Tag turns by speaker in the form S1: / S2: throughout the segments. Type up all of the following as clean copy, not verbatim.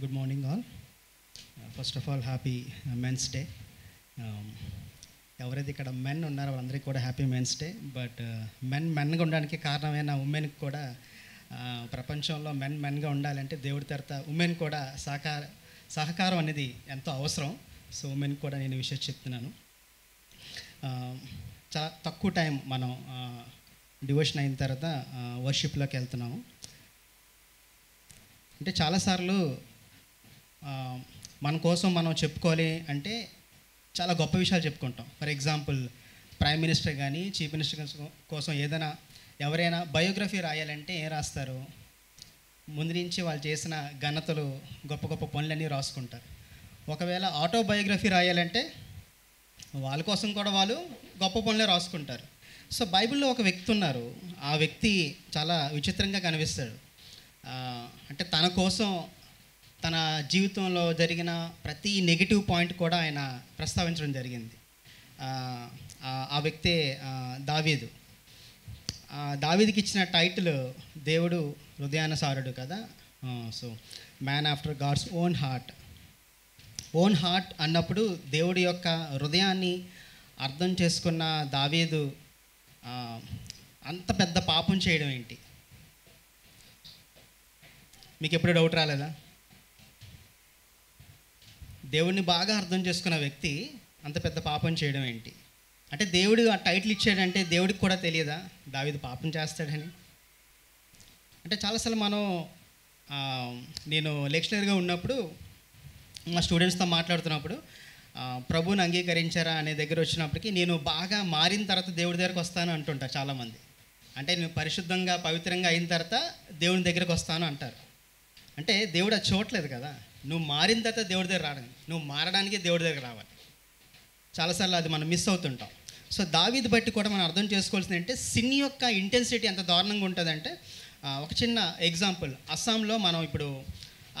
S1: Good morning, all. First of all, happy Men's Day. ఎవరైతే ఇక్కడ men ఉన్నారో వాళ్ళందరికీ కూడా హ్యాపీ మెన్స్ డే. బట్ మెన్గా ఉండడానికి కారణమైన ఉమెన్కి కూడా ప్రపంచంలో మెన్గా ఉండాలంటే దేవుడి తరత ఉమెన్ కూడా సహకారం అనేది ఎంతో అవసరం. సో ఉమెన్కి కూడా నేను విషయం చెప్తున్నాను. చాలా తక్కువ టైం మనం డివోషన్ అయిన తర్వాత వర్షిప్లోకి వెళ్తున్నాము. అంటే చాలాసార్లు మన కోసం మనం చెప్పుకోవాలి అంటే చాలా గొప్ప విషయాలు చెప్పుకుంటాం. ఫర్ ఎగ్జాంపుల్ ప్రైమ్ మినిస్టర్ కానీ చీఫ్ మినిస్టర్ కోసం ఏదైనా ఎవరైనా బయోగ్రఫీ రాయాలంటే ఏం రాస్తారు? ముందు నుంచి వాళ్ళు చేసిన ఘనతలు గొప్ప గొప్ప పనులన్నీ రాసుకుంటారు. ఒకవేళ ఆటోబయోగ్రఫీ రాయాలంటే వాళ్ళ కోసం కూడా వాళ్ళు గొప్ప పనులే రాసుకుంటారు. సో బైబిల్లో ఒక వ్యక్తి ఉన్నారు. ఆ వ్యక్తి చాలా విచిత్రంగా కనిపిస్తాడు. అంటే తన కోసం తన జీవితంలో జరిగిన ప్రతి నెగిటివ్ పాయింట్ కూడా ఆయన ప్రస్తావించడం జరిగింది. ఆ వ్యక్తే దావీదు. దావీదుకి ఇచ్చిన టైటిల్ దేవుడు హృదయానుసారుడు కదా. So man after God's own heart అన్నప్పుడు దేవుడి యొక్క హృదయాన్ని అర్థం చేసుకున్న దావీదు అంత పెద్ద పాపం చేయడం ఏంటి? మీకు ఎప్పుడు డౌట్ రాలేదా? దేవుడిని బాగా అర్థం చేసుకున్న వ్యక్తి అంత పెద్ద పాపం చేయడం ఏంటి? అంటే దేవుడు ఆ టైటిల్ ఇచ్చాడంటే దేవుడికి కూడా తెలియదా దావీదు పాపం చేస్తాడని? అంటే చాలాసార్లు నేను లెక్చరర్గా ఉన్నప్పుడు మా స్టూడెంట్స్తో మాట్లాడుతున్నప్పుడు ప్రభువుని అంగీకరించారా అనే దగ్గర వచ్చినప్పటికీ నేను బాగా మారిన తర్వాత దేవుడి దగ్గరకు వస్తాను అంటుంటారు చాలామంది. అంటే నేను పరిశుద్ధంగా పవిత్రంగా అయిన తర్వాత దేవుని దగ్గరకు వస్తాను అంటారు. అంటే దేవుడు అది చూడలేదు కదా. నువ్వు మారిన తర్వాత దేవుడి దగ్గర రావడం, నువ్వు మారడానికి దేవుడి దగ్గర రావాలి. చాలాసార్లు అది మనం మిస్ అవుతుంటాం. సో దావీదు బట్టి కూడా మనం అర్థం చేసుకోవాల్సింది అంటే సిన్ యొక్క ఇంటెన్సిటీ ఎంత దారుణంగా ఉంటుందంటే, ఒక చిన్న ఎగ్జాంపుల్. అస్సాంలో మనం ఇప్పుడు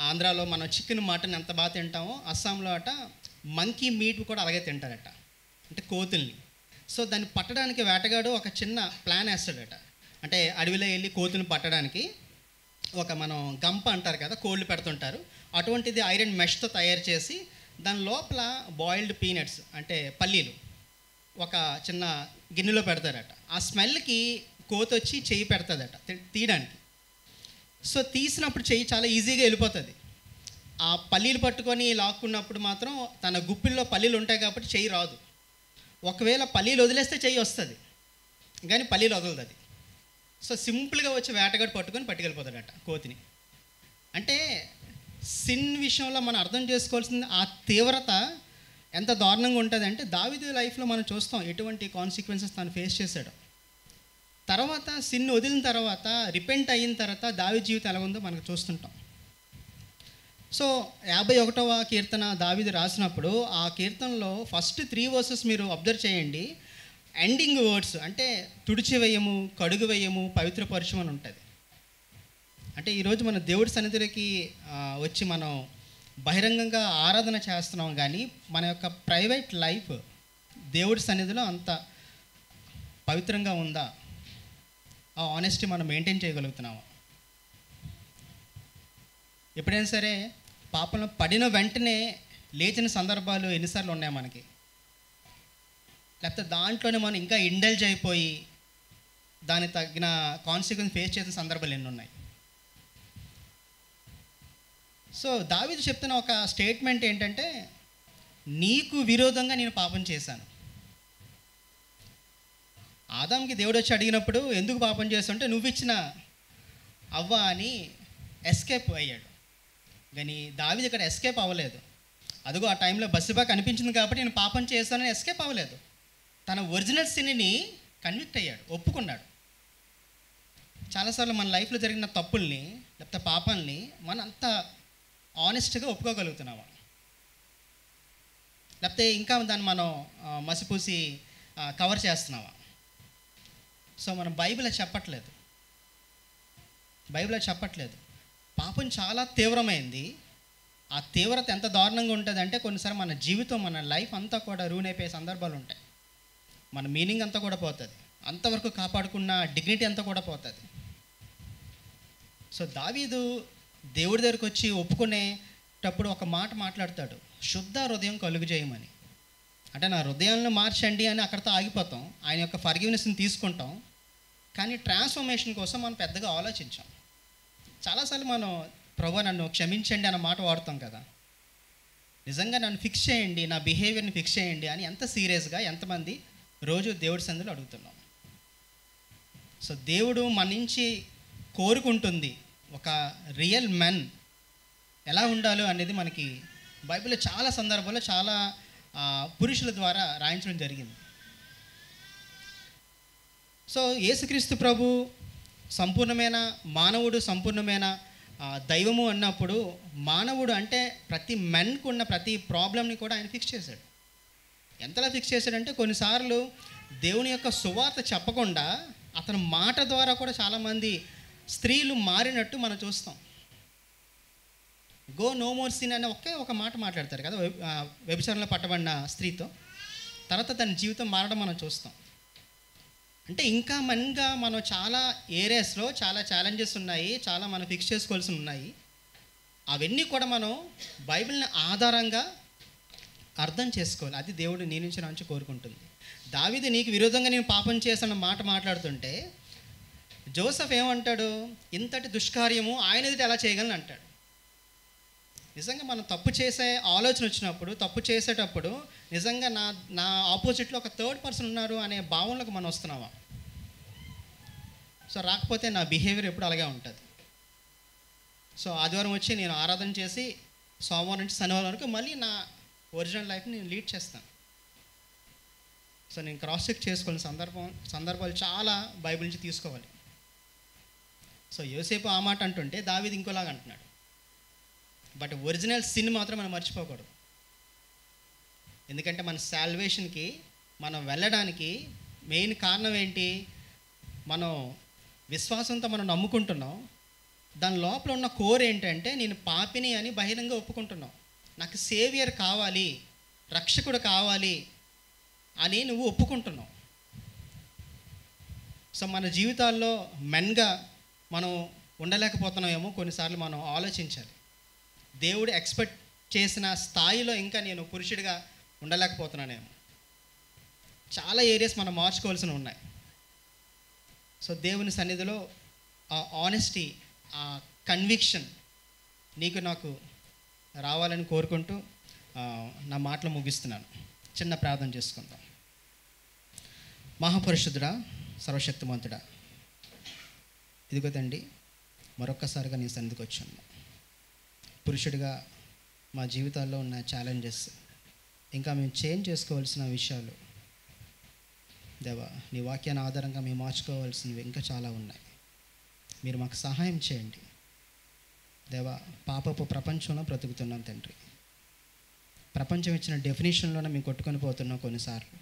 S1: ఆంధ్రాలో మనం చికెన్ మటన్ ఎంత బాగా తింటామో అస్సాంలో మంకీ మీట్ కూడా అలాగే తింటారట, అంటే కోతుల్ని. సో దాన్ని పట్టడానికి వేటగాడు ఒక చిన్న ప్లాన్ వేస్తాడట. అంటే అడవిలో వెళ్ళి కోతుల్ని పట్టడానికి ఒక మనం గంప అంటారు కదా, కోళ్ళు పెడుతుంటారు, అటువంటిది ఐరన్ మెష్తో తయారు చేసి దాని లోపల బాయిల్డ్ పీనట్స్ అంటే పల్లీలు ఒక చిన్న గిన్నెలో పెడతారట. ఆ స్మెల్కి కోత వచ్చి చెయ్యి పెడతాదట తీయడానికి. సో తీసినప్పుడు చెయ్యి చాలా ఈజీగా వెళ్ళిపోతుంది. ఆ పల్లీలు పట్టుకొని లాక్కున్నప్పుడు మాత్రం తన గుప్పిల్లో పల్లీలు ఉంటాయి కాబట్టి చెయ్యి రాదు. ఒకవేళ పల్లీలు వదిలేస్తే చెయ్యి వస్తుంది, కానీ పల్లీలు వదలదు అది. సో సింపుల్గా వచ్చి వేటగాడు పట్టుకెళ్ళిపోతాడట కోతిని. అంటే సిన్ విషయంలో మనం అర్థం చేసుకోవాల్సింది ఆ తీవ్రత ఎంత దారుణంగా ఉంటుంది అంటే దావీదు లైఫ్లో మనం చూస్తాం ఎటువంటి కాన్సిక్వెన్సెస్ తను ఫేస్ చేశాడు. తర్వాత సిన్ వదిలిన తర్వాత రిపెంట్ అయిన తర్వాత దావీదు జీవితం ఎలా ఉందో మనకు చూస్తుంటాం. సో 51వ కీర్తన దావీదు రాసినప్పుడు ఆ కీర్తనలో ఫస్ట్ 3 వర్సెస్ మీరు అబ్జర్వ్ చేయండి. ఎండింగ్ వర్డ్స్ అంటే తుడిచివేయము, కడుగు వేయము, పవిత్రపరచము అని ఉంటుంది. అంటే ఈరోజు మన దేవుడి సన్నిధిలోకి వచ్చి మనం బహిరంగంగా ఆరాధన చేస్తున్నాం, కానీ మన యొక్క ప్రైవేట్ లైఫ్ దేవుడి సన్నిధిలో అంత పవిత్రంగా ఉందా? ఆ ఆనెస్టీ మనం మెయింటైన్ చేయగలుగుతున్నామా? ఎప్పుడైనా సరే పాపంలో పడిన వెంటనే లేచిన సందర్భాలు ఎన్నిసార్లు ఉన్నాయి మనకి? లేకపోతే దాంట్లోనే మనం ఇంకా ఇండల్జ్ అయిపోయి దానికి తగిన కాన్సిక్వెన్స్ ఫేస్ చేసిన సందర్భాలు ఎన్ని ఉన్నాయి? సో దావీదు చెప్తున్న ఒక స్టేట్మెంట్ ఏంటంటే, నీకు విరోధంగా నేను పాపం చేశాను. ఆదాంకి దేవుడు వచ్చి అడిగినప్పుడు ఎందుకు పాపం చేస్తుంటే నువ్వు ఇచ్చిన అవ్వ అని ఎస్కేప్ అయ్యాడు. కానీ దావీదు ఇక్కడ ఎస్కేప్ అవ్వలేదు. అదిగో ఆ టైంలో బస్సుబా కనిపించింది కాబట్టి నేను పాపం చేశానని ఎస్కేప్ అవ్వలేదు. తన ఒరిజినల్ సిన్ని కన్విక్ట్ అయ్యాడు, ఒప్పుకున్నాడు. చాలాసార్లు మన లైఫ్లో జరిగిన తప్పుల్ని లేకపోతే పాపాలని మనం అంత ఆనెస్ట్గా ఒప్పుకోగలుగుతున్నావా? లేకపోతే ఇంకా దాన్ని మనం మసిపూసి కవర్ చేస్తున్నావా? సో మనం బైబిల్ చెప్పట్లేదు. పాపం చాలా తీవ్రమైంది. ఆ తీవ్రత ఎంత దారుణంగా ఉంటుంది అంటే కొన్నిసార్లు మన జీవితం, మన లైఫ్ అంతా కూడా రూన్ అయిపోయే సందర్భాలు ఉంటాయి. మన మీనింగ్ అంతా కూడా పోతుంది, అంతవరకు కాపాడుకున్న డిగ్నిటీ అంతా కూడా పోతుంది. సో దావీదు దేవుడి దగ్గరికి వచ్చి ఒప్పుకునే చేసేటప్పుడు ఒక మాట మాట్లాడతాడు, శుద్ధ హృదయం కలుగు చేయమని. అంటే నా హృదయాలను మార్చండి అని అక్కడితో ఆగిపోతాం, ఆయన యొక్క ఫర్గివ్నెస్ని తీసుకుంటాం. కానీ ట్రాన్స్ఫర్మేషన్ కోసం మనం పెద్దగా ఆలోచించాం. చాలాసార్లు మనం ప్రభు నన్ను క్షమించండి అన్న మాట వాడుతాం కదా, నిజంగా నన్ను ఫిక్స్ చేయండి, నా బిహేవియర్ని ఫిక్స్ చేయండి అని ఎంత సీరియస్గా ఎంతమంది రోజు దేవుడి సందులో అడుగుతున్నాం. సో దేవుడు మన నుంచి కోరుకుంటుంది ఒక రియల్ మెన్ ఎలా ఉండాలో అనేది మనకి బైబిల్లో చాలా సందర్భాల్లో చాలా పురుషుల ద్వారా రాయించడం జరిగింది. సో యేసుక్రీస్తు ప్రభు సంపూర్ణమైన మానవుడు, సంపూర్ణమైన దైవము అన్నప్పుడు మానవుడు అంటే ప్రతి మెన్కు ఉన్న ప్రతి ప్రాబ్లమ్ని కూడా ఆయన ఫిక్స్ చేశాడు. ఎంతలా ఫిక్స్ చేశాడంటే కొన్నిసార్లు దేవుని యొక్క సువార్త చెప్పకుండా అతని మాట ద్వారా కూడా చాలామంది స్త్రీలు మారినట్టు మనం చూస్తాం. గో నో మోర్ సిన్ అనే ఒక మాట మాట్లాడతారు కదా వ్యభిచారంలో పట్టబడిన స్త్రీతో, తర్వాత తన జీవితం మారడం మనం చూస్తాం. అంటే ఇంకా మెన్గా మనం చాలా ఏరియాస్లో చాలా ఛాలెంజెస్ ఉన్నాయి, చాలా మనం ఫిక్స్ చేసుకోవాల్సి ఉన్నాయి. అవన్నీ కూడా మనం బైబిల్ని ఆధారంగా అర్థం చేసుకోవాలి. అది దేవుడు నీ నుంచి నా నుంచి కోరుకుంటుంది. దావీదు నీకు విరోధంగా నేను పాపం చేసిన మాట మాట్లాడుతుంటే జోసెఫ్ ఏమంటాడు, ఇంతటి దుష్కార్యము ఆయన ఎదుట ఎలా చేయగలను అంటాడు. నిజంగా మనం తప్పు చేసే ఆలోచన వచ్చినప్పుడు, తప్పు చేసేటప్పుడు నిజంగా నా ఆపోజిట్లో ఒక థర్డ్ పర్సన్ ఉన్నారు అనే భావనలోకి మనం వస్తున్నామా? సో రాకపోతే నా బిహేవియర్ ఎప్పుడు అలాగే ఉంటుంది. సో ఆదివారం వచ్చి నేను ఆరాధన చేసి సోమవారం నుంచి శనివారం వరకు మళ్ళీ నా ఒరిజినల్ లైఫ్ని నేను లీడ్ చేస్తాను. సో నేను క్రాస్ చెక్ చేసుకోవాల్సిన సందర్భాలు చాలా బైబిల్ నుంచి తీసుకోవాలి. సో యోసేపు ఆ మాట అంటుంటే దావీదు ఇంకోలాగా అంటున్నాడు. బట్ ఒరిజినల్ సిన్ మాత్రం మనం మర్చిపోకూడదు. ఎందుకంటే మన సాల్వేషన్కి మనం వెళ్ళడానికి మెయిన్ కారణం ఏంటి? మనం విశ్వాసంతో మనం నమ్ముకుంటున్నాం. దాని లోపల ఉన్న కోర్ ఏంటంటే నేను పాపిని అని బహిరంగ ఒప్పుకుంటున్నాం. నాకు సేవియర్ కావాలి, రక్షకుడు కావాలి అని నువ్వు ఒప్పుకుంటున్నావు. సో మన జీవితాల్లో మెన్గా మనం ఉండలేకపోతున్నామేమో కొన్నిసార్లు మనం ఆలోచించాలి. దేవుడు ఎక్స్పెక్ట్ చేసిన స్థాయిలో ఇంకా నేను పురుషుడిగా ఉండలేకపోతున్నానేమో. చాలా ఏరియాస్ మనం మార్చుకోవాల్సి ఉన్నాయి. సో దేవుని సన్నిధిలో ఆ ఆనెస్టీ, ఆ కన్విక్షన్ నీకు నాకు రావాలని కోరుకుంటూ నా మాటలు ముగిస్తున్నాను. చిన్న ప్రార్థన చేసుకుందాం. మహాపరిశుద్ధుడా, సర్వశక్తిమంతుడా, ఇదిగో తండ్రి మరొక్కసారిగా నీ సన్నిధికి వచ్చాను. పురుషుడిగా మా జీవితాల్లో ఉన్న ఛాలెంజెస్, ఇంకా మేము చేంజ్ చేసుకోవాల్సిన విషయాలు దేవా, నీ వాక్యాన్ని ఆధారంగా మేము మార్చుకోవాల్సినవి ఇంకా చాలా ఉన్నాయి. మీరు మాకు సహాయం చేయండి దేవా. పాపపు ప్రపంచంలో బ్రతుకుతున్నాం తండ్రి. ప్రపంచం ఇచ్చిన డెఫినేషన్లోనే మేము కొట్టుకొని పోతున్నాం కొన్నిసార్లు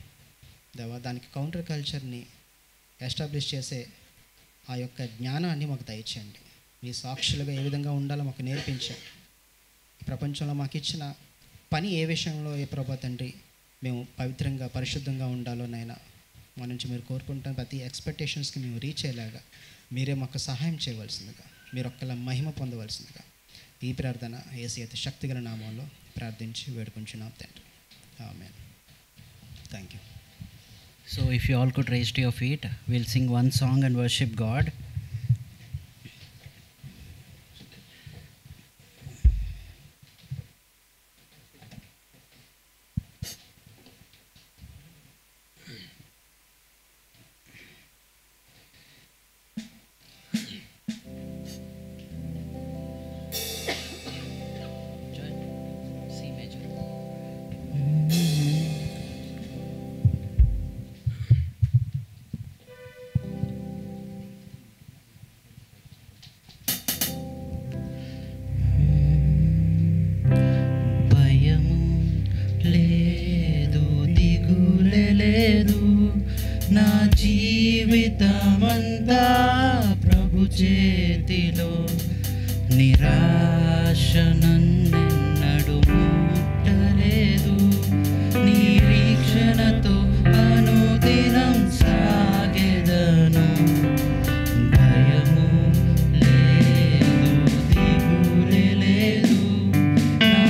S1: దేవా. దానికి కౌంటర్ కల్చర్ని ఎస్టాబ్లిష్ చేసే ఆ యొక్క జ్ఞానాన్ని మాకు దయచేయండి. మీ సాక్షులుగా ఏ విధంగా ఉండాలో మాకు నేర్పించండి. ప్రపంచంలో మాకు ఇచ్చిన పని ఏ విషయంలో ఏ ప్రభా తండ్రి మేము పవిత్రంగా పరిశుద్ధంగా ఉండాలో నైనా మా నుంచి మీరు కోరుకుంటున్న ప్రతి ఎక్స్పెక్టేషన్స్కి మేము రీచ్ అయ్యేలాగా మీరే మాకు సహాయం చేయవలసిందిగా, మీరు ఒక్కలా మహిమ పొందవలసిందిగా ఈ ప్రార్థన యేసు అతి శక్తిగల నామంలో ప్రార్థించి వేడుకుంటున్నాం తండ్రి. Amen. Thank you.
S2: So if you all could raise to your feet, we'll sing one song and worship God.
S3: నా జీవితమంతా ప్రభు చేతిలో, నిరాశ నన్నెన్నడు ముట్టలేదు. నిరీక్షణతో అనుదినం సాగెదను. భయము లేదు, దిగులే లేదు, నా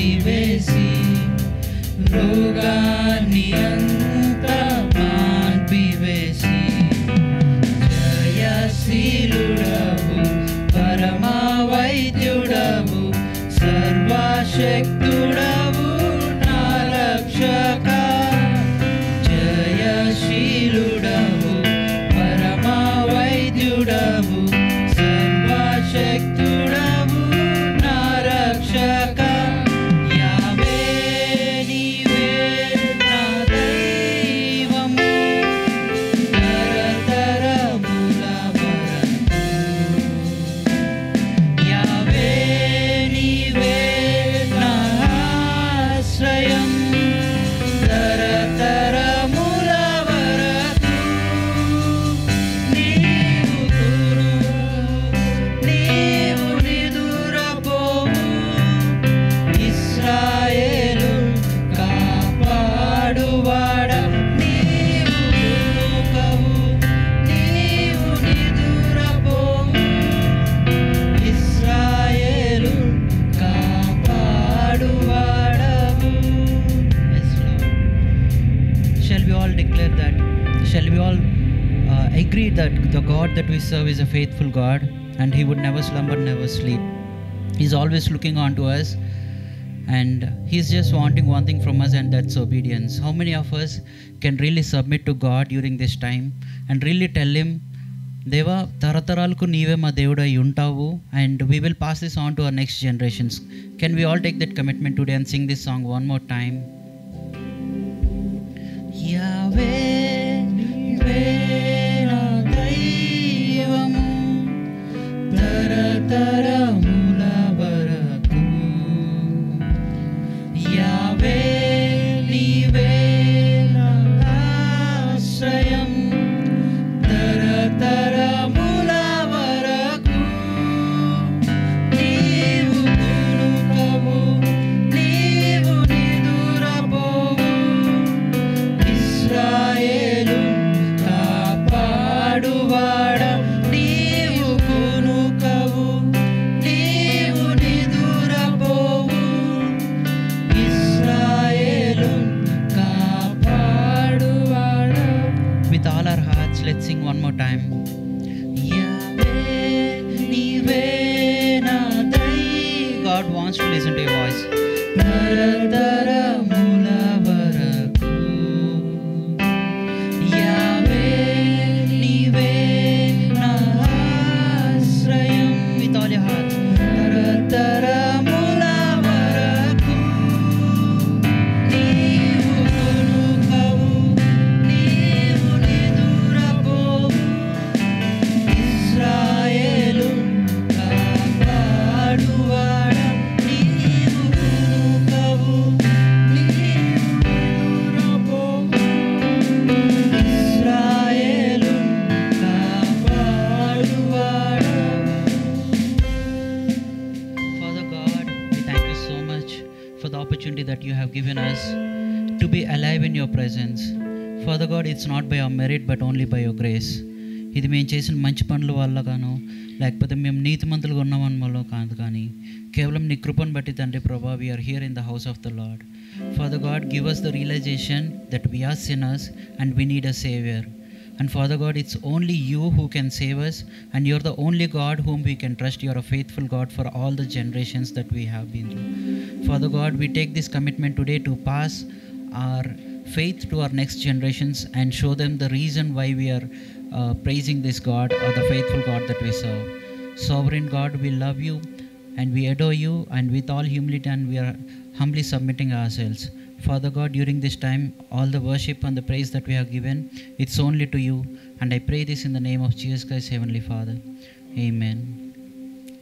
S3: తీసివేసి రోగాన్ని అంతా మాన్పివేసి జయశీలుడవు పరమా వైద్యుడవు సర్వశక్తుడవు నా రక్షక జయశీలుడవు పరమా వైద్యుడవు సర్వశక్తుడవు నా రక్షక యావే నీవే నా దైవము తరతరముల వరకు యావే నీవే నా ఆశ్రయం తరతరముల వరకు నీవు గురువు నీవు నిదురపోవు ఇశ్రాయేలు కాపాడువాడ నీవు గురువు నీవు నిదురపోవు ఇశ్రాయేలు కాపాడువాడవు. Yes, Lord. Shall we all declare that? Shall we all agree that the God that we serve is a faithful God and He would never slumber, never sleep? He's always looking on to us and He's just wanting one thing from us, and that's obedience. How many of us can really submit to God during this time and really tell Him, దేవా తరతరాలకు నీవే మా దేవుడు అయి ఉంటావు, and we will pass this on to our next generations. Can we all take that commitment today and sing this song one more time? యావే నీవే నా దైవము తరతరముల వరకు యావే నీవే నా ఆశ్రయం తరతరముల వరకు నీవు గురువు నీవు నిదురపోవు ఇశ్రాయేలు కాపాడువాడ నీవు కునుకవు నీవు నిదురపోవు ఇశ్రాయేలు కాపాడువాడ. With all our hearts, let's sing one more time. యావే నీవే నా దై. God wants to listen to your voice. తరతరముల వరకు యావే నీవే నా ఆశ్రయం. With all your hearts. తరతరముల వరకు నీవు కునుకవు నీవు నిదురపోవు ఇశ్రాయేలు కాపాడువాడ నీవు కునుకవు నీవు నిదురపోవు ఇశ్రాయేలు కాపాడువాడ. Father God, we thank you so much for the opportunity that you have given us to be alive in your presence. Father God, it's not by our merit but only by your grace. ఇది మేము చేసిన మంచి పనుల వల్ల గాను లేకపోతే మేము నీతిమంతులుగా ఉన్నామని వల్ల కాదు, కానీ కేవలం నీ కృపను బట్టి తండ్రి ప్రభా, we're here in the house of the Lord. Father God, give us the realization that we are sinners and we need a savior. And Father God, it's only you who can save us, and you're the only God whom we can trust. You're a faithful God for all the generations that we have been through. Father God, we take this commitment today to pass our faith to our next generations and show them the reason why we are praising this God, or the faithful God that we serve. Sovereign God, we love you and we adore you, and with all humility and we are humbly submitting ourselves. Father God, during this time, all the worship and the praise that we have given, it's only to you. And I pray this in the name of Jesus Christ, Heavenly Father. Amen.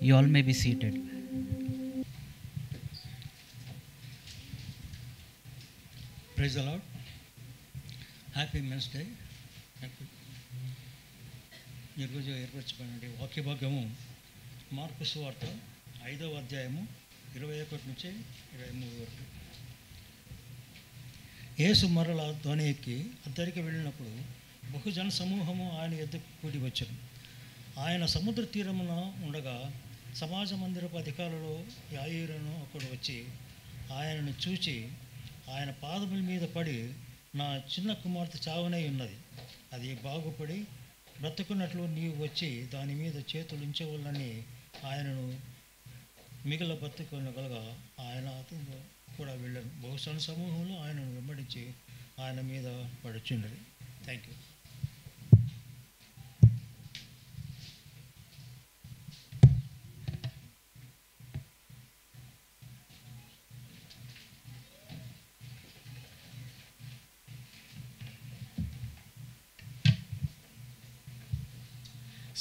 S3: You all may be seated.
S4: Praise the Lord. Happy Men's Day. ఈరోజు ఏర్పరచుకున్నటువంటి వాక్య భాగము mark సువార్త 5వ అధ్యాయము 21 నుంచి 23 వరకు. యేసు మరల ధ్వని ఎక్కి అద్దరికి వెళ్ళినప్పుడు బహుజన సమూహము ఆయన ఎద్దకు కూడి వచ్చారు. ఆయన సముద్ర తీరమున ఉండగా సమాజ మందిరపు అధికారులు యాయీరును అక్కడ వచ్చి ఆయనను చూచి ఆయన పాదముల మీద పడి, నా చిన్న కుమార్తె చావునై ఉన్నది, అది బాగుపడి బ్రతుకున్నట్లు నీవు వచ్చి దాని మీద చేతులు ఉంచవలని ఆయనను మిగిల బ్రతుకొనగలగా ఆయన అతను కూడా వెళ్ళాను. బహుశా సమూహంలో ఆయనను వెంబడించి ఆయన మీద పడుచున్నది. Thank you.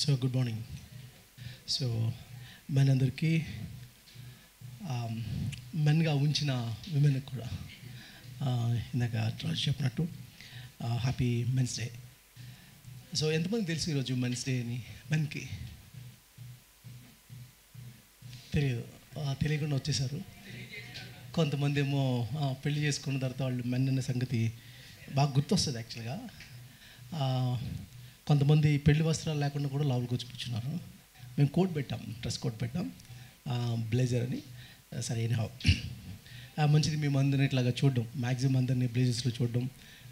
S5: So good morning. So men అందరికీ, మెన్గా ఉంచిన విమెన్కి కూడా ఇందాక రాజు చెప్పినట్టు హ్యాపీ మెన్స్ డే. సో ఎంతమంది తెలుసు ఈరోజు మెన్స్ డే అని? మెన్కి తెలియదు, తెలియకుండా వచ్చేసారు. కొంతమంది ఏమో పెళ్లి చేసుకున్న తర్వాత వాళ్ళు మెన్ అనే సంగతి బాగా గుర్తొస్తుంది యాక్చువల్గా. కొంతమంది పెళ్లి వస్త్రాలు లేకుండా కూడా లోపలికి వచ్చి కూర్చున్నారు. మేము కోట్ పెట్టాం, డ్రెస్ కోట్ పెట్టాం, బ్లేజర్ అని. సరే ఎనీహౌ మంచిది మేము అందరినీ ఇట్లాగా చూడడం, మ్యాక్సిమం అందరినీ బ్లేజర్స్లో చూడడం,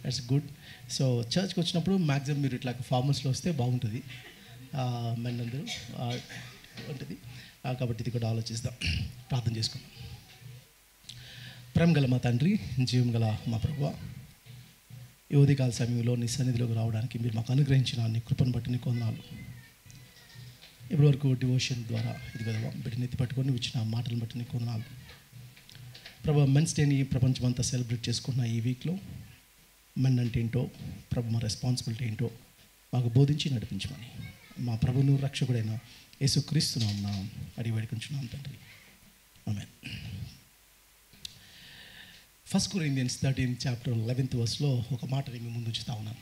S5: దట్స్ గుడ్. సో చర్చ్కి వచ్చినప్పుడు మ్యాక్సిమం మీరు ఇట్లా ఫార్మల్స్లో వస్తే బాగుంటుంది, మెన్ అందరూ ఉంటుంది. కాబట్టి ఇది కూడా ఆలోచిస్తాం, ప్రార్థన చేసుకుందాం. ప్రేమ గల మా తండ్రి, జీవం గల మా ప్రభువా, ఈ ఉదయకాల సమయంలో నీ సన్నిధిలోకి రావడానికి మీరు మాకు అనుగ్రహించిన నీ కృపను బట్టి నీకు వందనాలు. ఇప్పటివరకు డివోషన్ ద్వారా ఇది కదా బిడ్డని ఎత్తి పట్టుకొని ఇచ్చిన మాటలను బట్టి నీకు వందనాలు ప్రభు. మెన్స్ డేని ప్రపంచమంతా సెలబ్రేట్ చేసుకున్న ఈ వీక్లో మెన్ అంటే ఏంటో ప్రభు, మా రెస్పాన్సిబిలిటీ ఏంటో మాకు బోధించి నడిపించమని మా ప్రభును రక్షకుడైన యేసుక్రీస్తునాం అడిగి వేడుకుంటున్నాం తండ్రి, ఆమేన్. 1 Corinthians 13 chapter 11th verse ఒక మాటని మీ ముందు ఉంచుతా ఉన్నాను.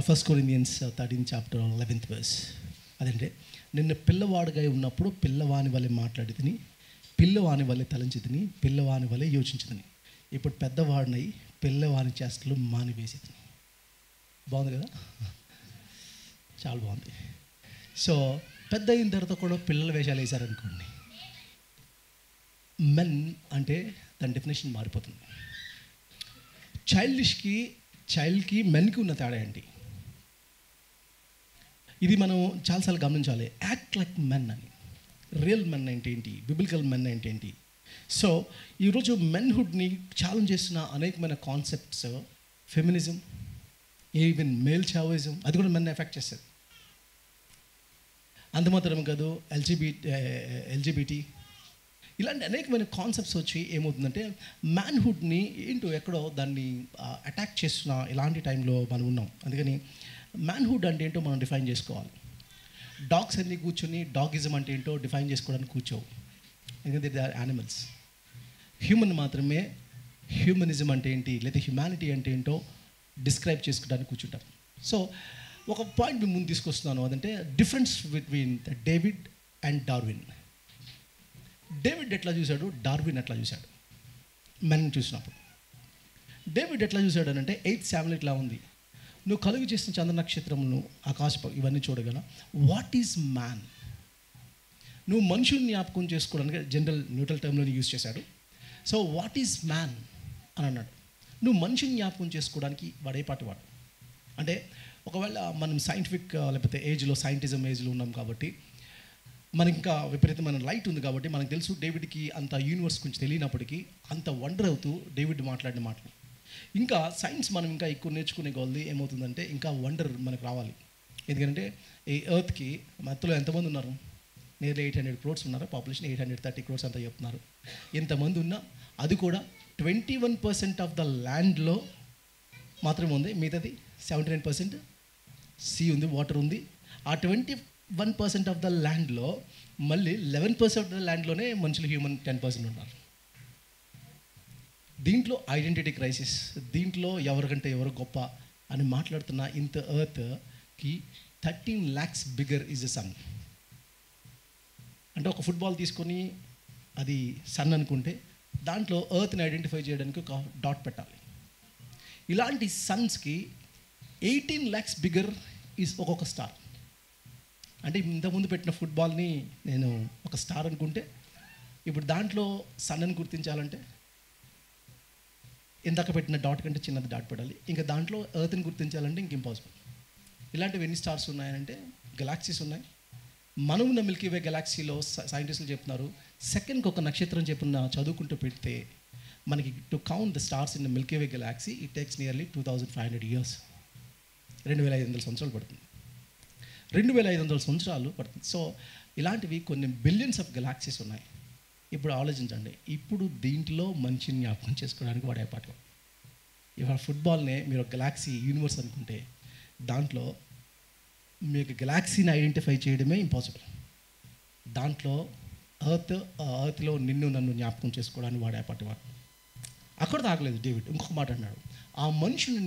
S5: 1 Corinthians 13 chapter 11th verse అదంటే, నిన్న పిల్లవాడుగా ఉన్నప్పుడు పిల్లవాని వలె మాట్లాడి తిని, పిల్లవాని వలె తలంచి తిని, పిల్లవాని వలె యోచించుదని, ఇప్పుడు పెద్దవాడినై పిల్లవాని చేష్టలు మానివేసి తిని. బాగుంది కదా, చాలా బాగుంది. సో పెద్ద అయిన తర్వాత కూడా పిల్లల వేషాలు వేశారనుకోండి, మెన్ అంటే దాని డెఫినేషన్ మారిపోతుంది. చైల్డ్కి మెన్కి ఉన్న తేడా ఏంటి? ఇది మనం చాలాసార్లు గమనించాలి. యాక్ట్ లైక్ మెన్ అని, రియల్ మెన్ అంటే ఏంటి, బిబిలికల్ మెన్ అంటే ఏంటి? సో ఈరోజు మెన్హుడ్ని ఛాలెంజ్ చేస్తున్న అనేకమైన కాన్సెప్ట్స్, ఫెమినిజం, ఈవెన్ మేల్ చావోయిజం, అది కూడా మెన్ ఎఫెక్ట్ చేస్తుంది. అంత మాత్రమే కాదు, ఎల్జిబిటీ ఇలాంటి అనేకమైన కాన్సెప్ట్స్ వచ్చి ఏమవుతుందంటే మ్యాన్హుడ్ని ఏంటో ఎక్కడో దాన్ని అటాక్ చేస్తున్న ఇలాంటి టైంలో మనం ఉన్నాం. అందుకని మ్యాన్హుడ్ అంటే ఏంటో మనం డిఫైన్ చేసుకోవాలి. డాగ్స్ అన్నీ కూర్చొని డాగిజం అంటే ఏంటో డిఫైన్ చేసుకోవడానికి కూర్చోవు, ఎందుకంటే దే ఆర్ యానిమల్స్. హ్యూమన్ మాత్రమే హ్యూమనిజం అంటే ఏంటి లేదా హ్యుమానిటీ అంటే ఏంటో డిస్క్రైబ్ చేసుకోవడానికి కూర్చుంటారు. సో ఒక పాయింట్ మీ ముందు తీసుకొస్తున్నాను, అదంటే difference between David and Darwin. David ఎట్లా చూశాడు, డార్విన్ ఎట్లా చూశాడు? మెన్ చూసినప్పుడు డేవిడ్ ఎట్లా చూశాడు అని అంటే, 8th Samuel ఇట్లా ఉంది, నువ్వు కలుగు చేసిన చంద్ర నక్షత్రములను, ఆకాశ ఇవన్నీ చూడగల, వాట్ ఈజ్ మ్యాన్? నువ్వు మనుషుల్ని జ్ఞాపకం చేసుకోవడానికి జనరల్ న్యూట్రల్ టర్మ్లో యూజ్ చేశాడు. సో వాట్ ఈజ్ మ్యాన్ అని అన్నాడు. నువ్వు మనిషిని జ్ఞాపకం చేసుకోవడానికి వాడే పాటు వాడు. అంటే ఒకవేళ మనం సైంటిఫిక్ లేకపోతే సైంటిజం ఏజ్లో ఉన్నాం కాబట్టి మనకి ఇంకా విపరీతమైన లైట్ ఉంది కాబట్టి మనకు తెలుసు డేవిడ్కి అంత యూనివర్స్ గురించి తెలియనప్పటికీ అంత వండర్ అవుతూ డేవిడ్ మాట్లాడిన మాటలు. ఇంకా సైన్స్ మనం ఇంకా ఎక్కువ నేర్చుకునే కొద్దీ ఏమవుతుందంటే ఇంకా వండర్ మనకు రావాలి. ఎందుకంటే ఈ ఎర్త్కి మధ్యలో ఎంతమంది ఉన్నారు? నియర్లీ 800 crores ఉన్నారు, పాపులేషన్ 830 crores అంతా చెప్తున్నారు. ఎంతమంది ఉన్నా అది కూడా 21% ఆఫ్ ద ల్యాండ్లో మాత్రమే ఉంది, మిగతాది 79% సీ ఉంది, వాటర్ ఉంది. ఆ 21% ఆఫ్ ద ల్యాండ్లో మళ్ళీ 11% ఆఫ్ ద ల్యాండ్లోనే మనుషులు హ్యూమన్ 10% ఉన్నారు. దీంట్లో ఐడెంటిటీ క్రైసిస్, దీంట్లో ఎవరికంటే ఎవరు గొప్ప అని మాట్లాడుతున్న ఇంత ఎర్త్కి 13 lakhs bigger is the sun. అంటే ఒక ఫుట్బాల్ తీసుకొని అది సన్ అనుకుంటే దాంట్లో ఎర్త్ని ఐడెంటిఫై చేయడానికి ఒక డాట్ పెట్టాలి. ఇలాంటి సన్స్కి 18 lakhs బిగ్గర్ ఈజ్ ఒక్కొక్క స్టార్. అంటే ఇంతకుముందు పెట్టిన ఫుట్బాల్ని నేను ఒక స్టార్ అనుకుంటే ఇప్పుడు దాంట్లో సన్నని గుర్తించాలంటే ఇందాక పెట్టిన డాట్ కంటే చిన్నది డాట్ పెట్టాలి. ఇంకా దాంట్లో ఎర్త్ని గుర్తించాలంటే ఇంక ఇంపాసిబుల్. ఇలాంటివి ఎన్ని స్టార్స్ ఉన్నాయంటే గెలాక్సీస్ ఉన్నాయి. మనం ఉన్న మిల్కీవే గెలాక్సీలో సైంటిస్టులు చెప్తున్నారు సెకండ్కి ఒక నక్షత్రం చెప్పున్న చదువుకుంటూ పెడితే మనకి to count the stars in the Milky Way Galaxy it takes nearly 2500 years. 2500 సంవత్సరాలు పడుతుంది. 2500 సంవత్సరాలు పడుతుంది. సో ఇలాంటివి కొన్ని బిలియన్స్ ఆఫ్ గెలాక్సీస్ ఉన్నాయి. ఇప్పుడు ఆలోచించండి, ఇప్పుడు దీంట్లో మనిషిని జ్ఞాపకం చేసుకోవడానికి వాడే పాట. ఇవాళ ఫుట్బాల్నే మీరు ఒక గెలాక్సీ యూనివర్స్ అనుకుంటే దాంట్లో మీకు గెలాక్సీని ఐడెంటిఫై చేయడమే ఇంపాసిబుల్. దాంట్లో ఎర్త్లో నిన్ను నన్ను జ్ఞాపకం చేసుకోవడానికి వాడే పాటవాడు. అక్కడ తాగలేదు డేవిడ్. ఇంకొక మాట అన్నాడు, ఆ మనుషుని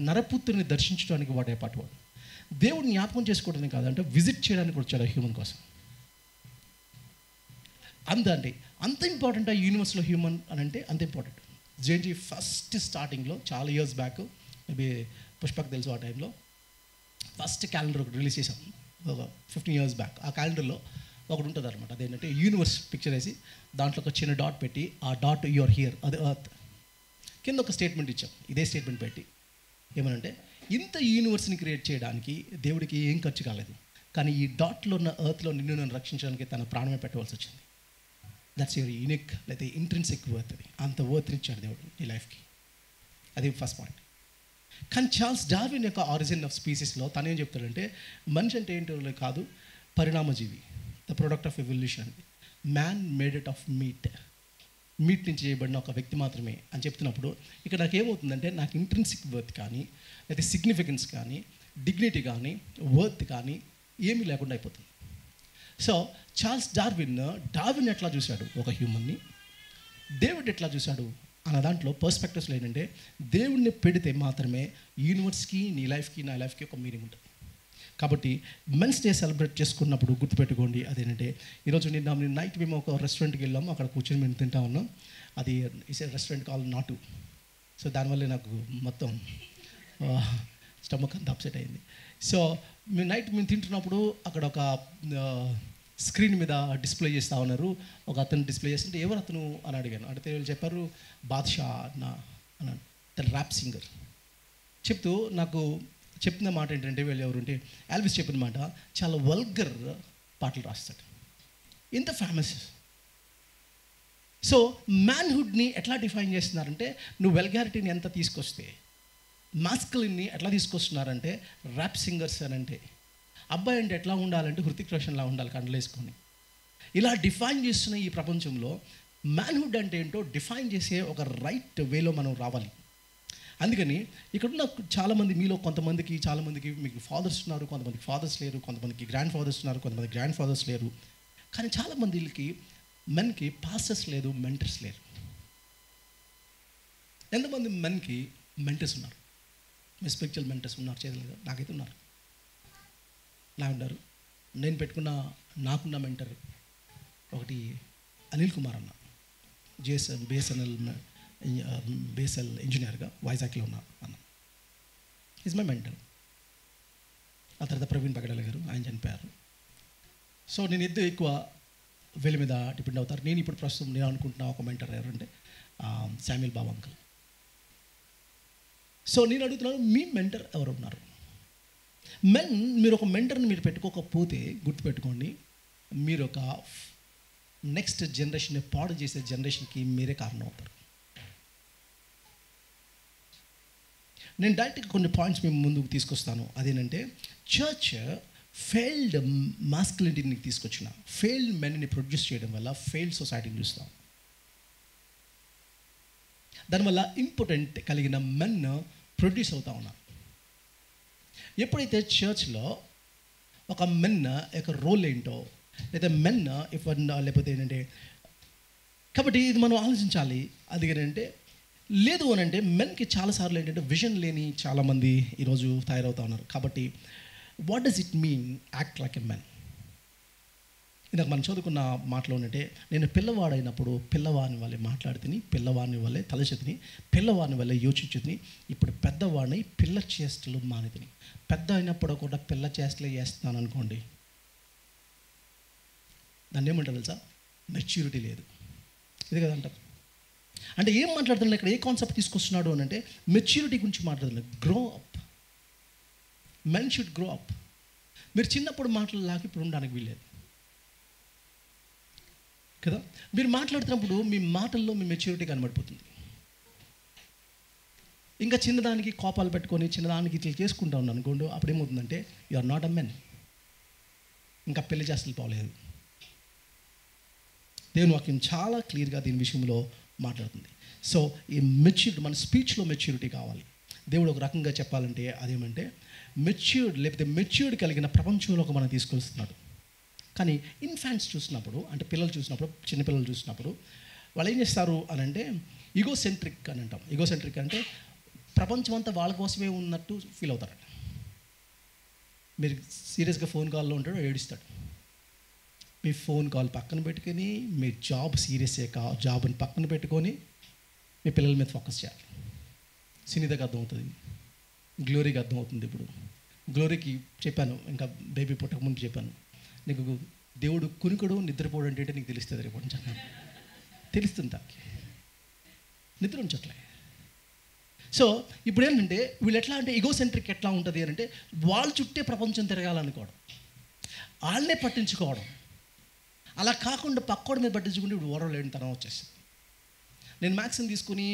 S5: నరపుత్రుని దర్శించడానికి వాడే పాటవాడు. దేవుడిని జ్ఞాపకం చేసుకోవడానికి కాదంటే విజిట్ చేయడానికి వచ్చాడు హ్యూమన్ కోసం. అంత ఇంపార్టెంట్ ఆ యూనివర్స్లో హ్యూమన్ అని అంటే అంత ఇంపార్టెంట్. జేఎన్జీ ఫస్ట్ స్టార్టింగ్లో చాలా ఇయర్స్ బ్యాక్, మేబీ పుష్పకు తెలుసు, ఆ టైంలో ఫస్ట్ క్యాలెండర్ ఒకటి రిలీజ్ చేసాం ఒక 15 years బ్యాక్. ఆ క్యాలెండర్లో ఒకటి ఉంటుంది అనమాట, అదేంటంటే యూనివర్స్ పిక్చర్ వేసి దాంట్లో ఒక చిన్న డాట్ పెట్టి ఆ డాట్ యువర్ హియర్, అది ఎర్త్. కింద ఒక స్టేట్మెంట్ ఇచ్చాం, ఇదే స్టేట్మెంట్ పెట్టి ఏమనంటే ఇంత యూనివర్స్ని క్రియేట్ చేయడానికి దేవుడికి ఏం ఖర్చు కాలేదు, కానీ ఈ డాట్లో ఉన్న ఎర్త్లో నిన్ను నన్ను రక్షించడానికి తన ప్రాణమే పెట్టవలసి వచ్చింది. దట్స్ యువర్ యూనిక్ లేదా ఇంట్రెన్సిక్ వర్త్. అది అంత వర్త్ ఇచ్చాడు దేవుడు నీ లైఫ్కి. అది ఫస్ట్ పాయింట్. కానీ చార్ల్స్ డార్విన్ యొక్క ఆరిజిన్ ఆఫ్ స్పీసీస్లో తను ఏం చెప్తాడంటే మనిషి అంటే ఏంటో కాదు, పరిణామజీవి, ద ప్రొడక్ట్ ఆఫ్ ఎవల్యూషన్ అండి. Man made it of meat నుంచి చేయబడిన ఒక వ్యక్తి మాత్రమే అని చెప్తున్నప్పుడు ఇక్కడ నాకు ఏమవుతుందంటే నాకు ఇంట్రెన్సిక్ వర్త్ కానీ లేదా సిగ్నిఫికెన్స్ కానీ డిగ్నిటీ కానీ వర్త్ కానీ ఏమీ లేకుండా అయిపోతుంది. సో చార్ల్స్ డార్విన్ ఎట్లా చూశాడు ఒక హ్యూమన్ని, డేవిడ్ ఎట్లా చూశాడు అన్న దాంట్లో పర్స్పెక్టివ్స్లో ఏంటంటే దేవుడిని పెడితే మాత్రమే యూనివర్స్కి నీ లైఫ్కి నా లైఫ్కి ఒక మీనింగ్ ఉంటుంది. కాబట్టి మెన్స్ డే సెలబ్రేట్ చేసుకున్నప్పుడు గుర్తుపెట్టుకోండి అదేంటంటే ఈరోజు నిన్న నైట్ మేము ఒక రెస్టారెంట్కి వెళ్ళాము, అక్కడ కూర్చొని మేము తింటా ఉన్నాం. అది ఇస్ ఏ రెస్టారెంట్ కాల్ నాటు. సో దానివల్ల నాకు మొత్తం స్టమక్ అంతా అప్సెట్ అయింది. సో మేము తింటున్నప్పుడు అక్కడ ఒక స్క్రీన్ మీద డిస్ప్లే చేస్తూ ఉన్నారు. ఒక అతను డిస్ప్లే చేస్తుంటే ఎవరు అతను అని అడిగాను. అడిగితే వీళ్ళు చెప్పారు బాద్షా అన్నాడు, తన ర్యాప్ సింగర్. చెప్తూ నాకు చెప్పిన మాట ఏంటంటే వీళ్ళు ఎవరుంటే ఎల్విస్ చెప్పిన మాట, చాలా వల్గర్ పాటలు రాస్తాడు, ఎంత ఫేమస్. సో మ్యాన్హుడ్ని ఎట్లా డిఫైన్ చేస్తున్నారంటే నువ్వు వెల్గారిటీని ఎంత తీసుకొస్తే, మాస్కులిన్ని ఎట్లా తీసుకొస్తున్నారంటే ర్యాప్ సింగర్స్ అని అంటే, అబ్బాయి అంటే ఎట్లా ఉండాలంటే హృతిక్ రోషన్లా ఉండాలి కండలు వేసుకొని. ఇలా డిఫైన్ చేస్తున్న ఈ ప్రపంచంలో మ్యాన్హుడ్ అంటే ఏంటో డిఫైన్ చేసే ఒక రైట్ వేలో మనం రావాలి. అందుకని ఇక్కడున్న చాలామంది మీలో చాలామందికి మీకు ఫాదర్స్ ఉన్నారు, కొంతమందికి ఫాదర్స్ లేరు, కొంతమందికి గ్రాండ్ ఫాదర్స్ ఉన్నారు, కొంతమంది గ్రాండ్ ఫాదర్స్ లేరు. కానీ చాలామందికి మెన్కి పాస్టర్స్ లేదు, మెంటర్స్ లేరు. ఎంతమంది మెన్కి మెంటర్స్ ఉన్నారు? మీ స్పిరిచువల్ మెంటర్స్ ఉన్నారు చేయలేదు? నాకైతే ఉన్నారు. ఉన్నారు. నాకున్న మెంటర్ ఒకటి అనిల్ కుమార్ అన్న, బేసల్ ఇంజనీర్గా వైజాగ్లో ఉన్నా అన్న, ఈజ్ మై మెంటర్. ఆ తర్వాత ప్రవీణ్ పగడాల గారు, ఆయన చనిపోయారు. సో నేను ఎక్కువ వీళ్ళ మీద డిపెండ్ అవుతారు. నేను ఇప్పుడు ప్రస్తుతం నేను అనుకుంటున్నా ఒక మెంటర్ ఎవరంటే శామ్యుల్ బాబు అంకుల్. సో నేను అడుగుతున్నాను, మీ మెంటర్ ఎవరు ఉన్నారు? మీరు ఒక మెంటర్ని మీరు పెట్టుకోకపోతే గుర్తుపెట్టుకోండి, మీరు ఒక నెక్స్ట్ జనరేషన్ని పాడు చేసే జనరేషన్కి మీరే కారణం అవుతారు. నేను డైరెక్ట్గా కొన్ని పాయింట్స్ మేము ముందుకు తీసుకొస్తాను. అదేంటంటే చర్చ్ ఫెయిల్డ్ మాస్కులిటీని తీసుకొచ్చిన, ఫెయిల్డ్ మెన్ని ప్రొడ్యూస్ చేయడం వల్ల ఫెయిల్డ్ సొసైటీని చూస్తాం. దానివల్ల ఇంపార్టెంట్ కలిగిన మెన్ ప్రొడ్యూస్ అవుతా ఉన్నారు. ఎప్పుడైతే చర్చ్లో ఒక మెన్ యొక్క రోల్ ఏంటో లేదా మెన్ లేకపోతే ఏంటంటే, కాబట్టి ఇది మనం ఆలోచించాలి. అది ఏంటంటే లేదు అని అంటే మెన్కి చాలాసార్లు ఏంటంటే విజన్ లేని చాలామంది ఈరోజు తయారవుతూ ఉన్నారు. కాబట్టి what does it mean act like a men? ఇందాక మనం చదువుకున్న మాటలో ఏంటంటే నేను పిల్లవాడైనప్పుడు పిల్లవాడిని వల్లే మాట్లాడుతుని, పిల్లవాడిని వల్లే తలచెతిని, పిల్లవాడిని వల్లే యోచించుతుని, ఇప్పుడు పెద్దవాడిని పిల్ల చేష్టలు మానితిని. పెద్ద అయినప్పుడు కూడా పిల్ల చేష్టలే చేస్తున్నాను అనుకోండి, దాన్ని ఏమంటారు తెలుసా? మెచ్యూరిటీ లేదు. ఇది కదా అంటారు. అంటే ఏం మాట్లాడుతున్నా ఇక్కడ, ఏ కాన్సెప్ట్ తీసుకొస్తున్నాడు అని అంటే మెచ్యూరిటీ గురించి మాట్లాడుతున్నాడు. Grow up, men should grow up. మీరు చిన్నప్పుడు మాటలు లాగా ఇప్పుడు ఉండడానికి వీల్లేదు కదా. మీరు మాట్లాడుతున్నప్పుడు మీ మాటల్లో మీ మెచ్యూరిటీ కనబడిపోతుంది. ఇంకా చిన్నదానికి కోపాలు పెట్టుకొని చిన్నదానికి ఇట్లా చేసుకుంటా ఉన్నాను అనుకోండి, అప్పుడు ఏమవుతుందంటే you are not a men. ఇంకా పెళ్లి చేస్తలు పోలేదు. దేవుని వాక్యం చాలా క్లియర్గా దీని విషయంలో మాట్లాడుతుంది. సో ఈ మెచ్యూరిటీ, మన స్పీచ్లో మెచ్యూరిటీ కావాలి. దేవుడు ఒక రకంగా చెప్పాలంటే అదేమంటే మెచ్యూర్డ్, లేకపోతే మెచ్యూర్డ్ కలిగిన ప్రపంచంలోకి మనం తీసుకొస్తున్నాడు. కానీ ఇన్ఫాంట్స్ చూసినప్పుడు, అంటే పిల్లలు చూసినప్పుడు, చిన్నపిల్లలు చూసినప్పుడు వాళ్ళు ఏం చేస్తారు అని అంటే ఈగోసెంట్రిక్ అని అంటాం. ఈగోసెంట్రిక్ అంటే ప్రపంచం అంతా వాళ్ళ కోసమే ఉన్నట్టు ఫీల్ అవుతారట. మీరు సీరియస్గా ఫోన్ కాల్లో ఉంటాడో ఏడుస్తాడు. మీ ఫోన్ కాల్ పక్కన పెట్టుకొని, మీ జాబ్ జాబ్ని పక్కన పెట్టుకొని మీ పిల్లల మీద ఫోకస్ చేయాలి. సునీతకి అర్థమవుతుంది, గ్లోరీకి అర్థమవుతుంది. ఇప్పుడు గ్లోరీకి చెప్పాను, ఇంకా బేబీ పుట్టక ముందు చెప్పాను, నీకు దేవుడు కునికడు నిద్రపోవడం అంటే నీకు తెలుస్తుంది. రేపు కొంచెం తెలుస్తుంది, దానికి నిద్ర ఉంచట్లే. సో ఇప్పుడు ఏంటంటే వీళ్ళు ఎట్లా అంటే ఈగోసెంట్రిక్ ఎట్లా ఉంటుంది అని అంటే వాళ్ళ చుట్టే ప్రపంచం తిరగాలనుకోవడం, వాళ్ళనే పట్టించుకోవడం. అలా కాకుండా పక్కోడి మీద పట్టించుకుంటే ఇప్పుడు ఓడలేని తనం వచ్చేసింది. నేను మ్యాథ్స్ని తీసుకుని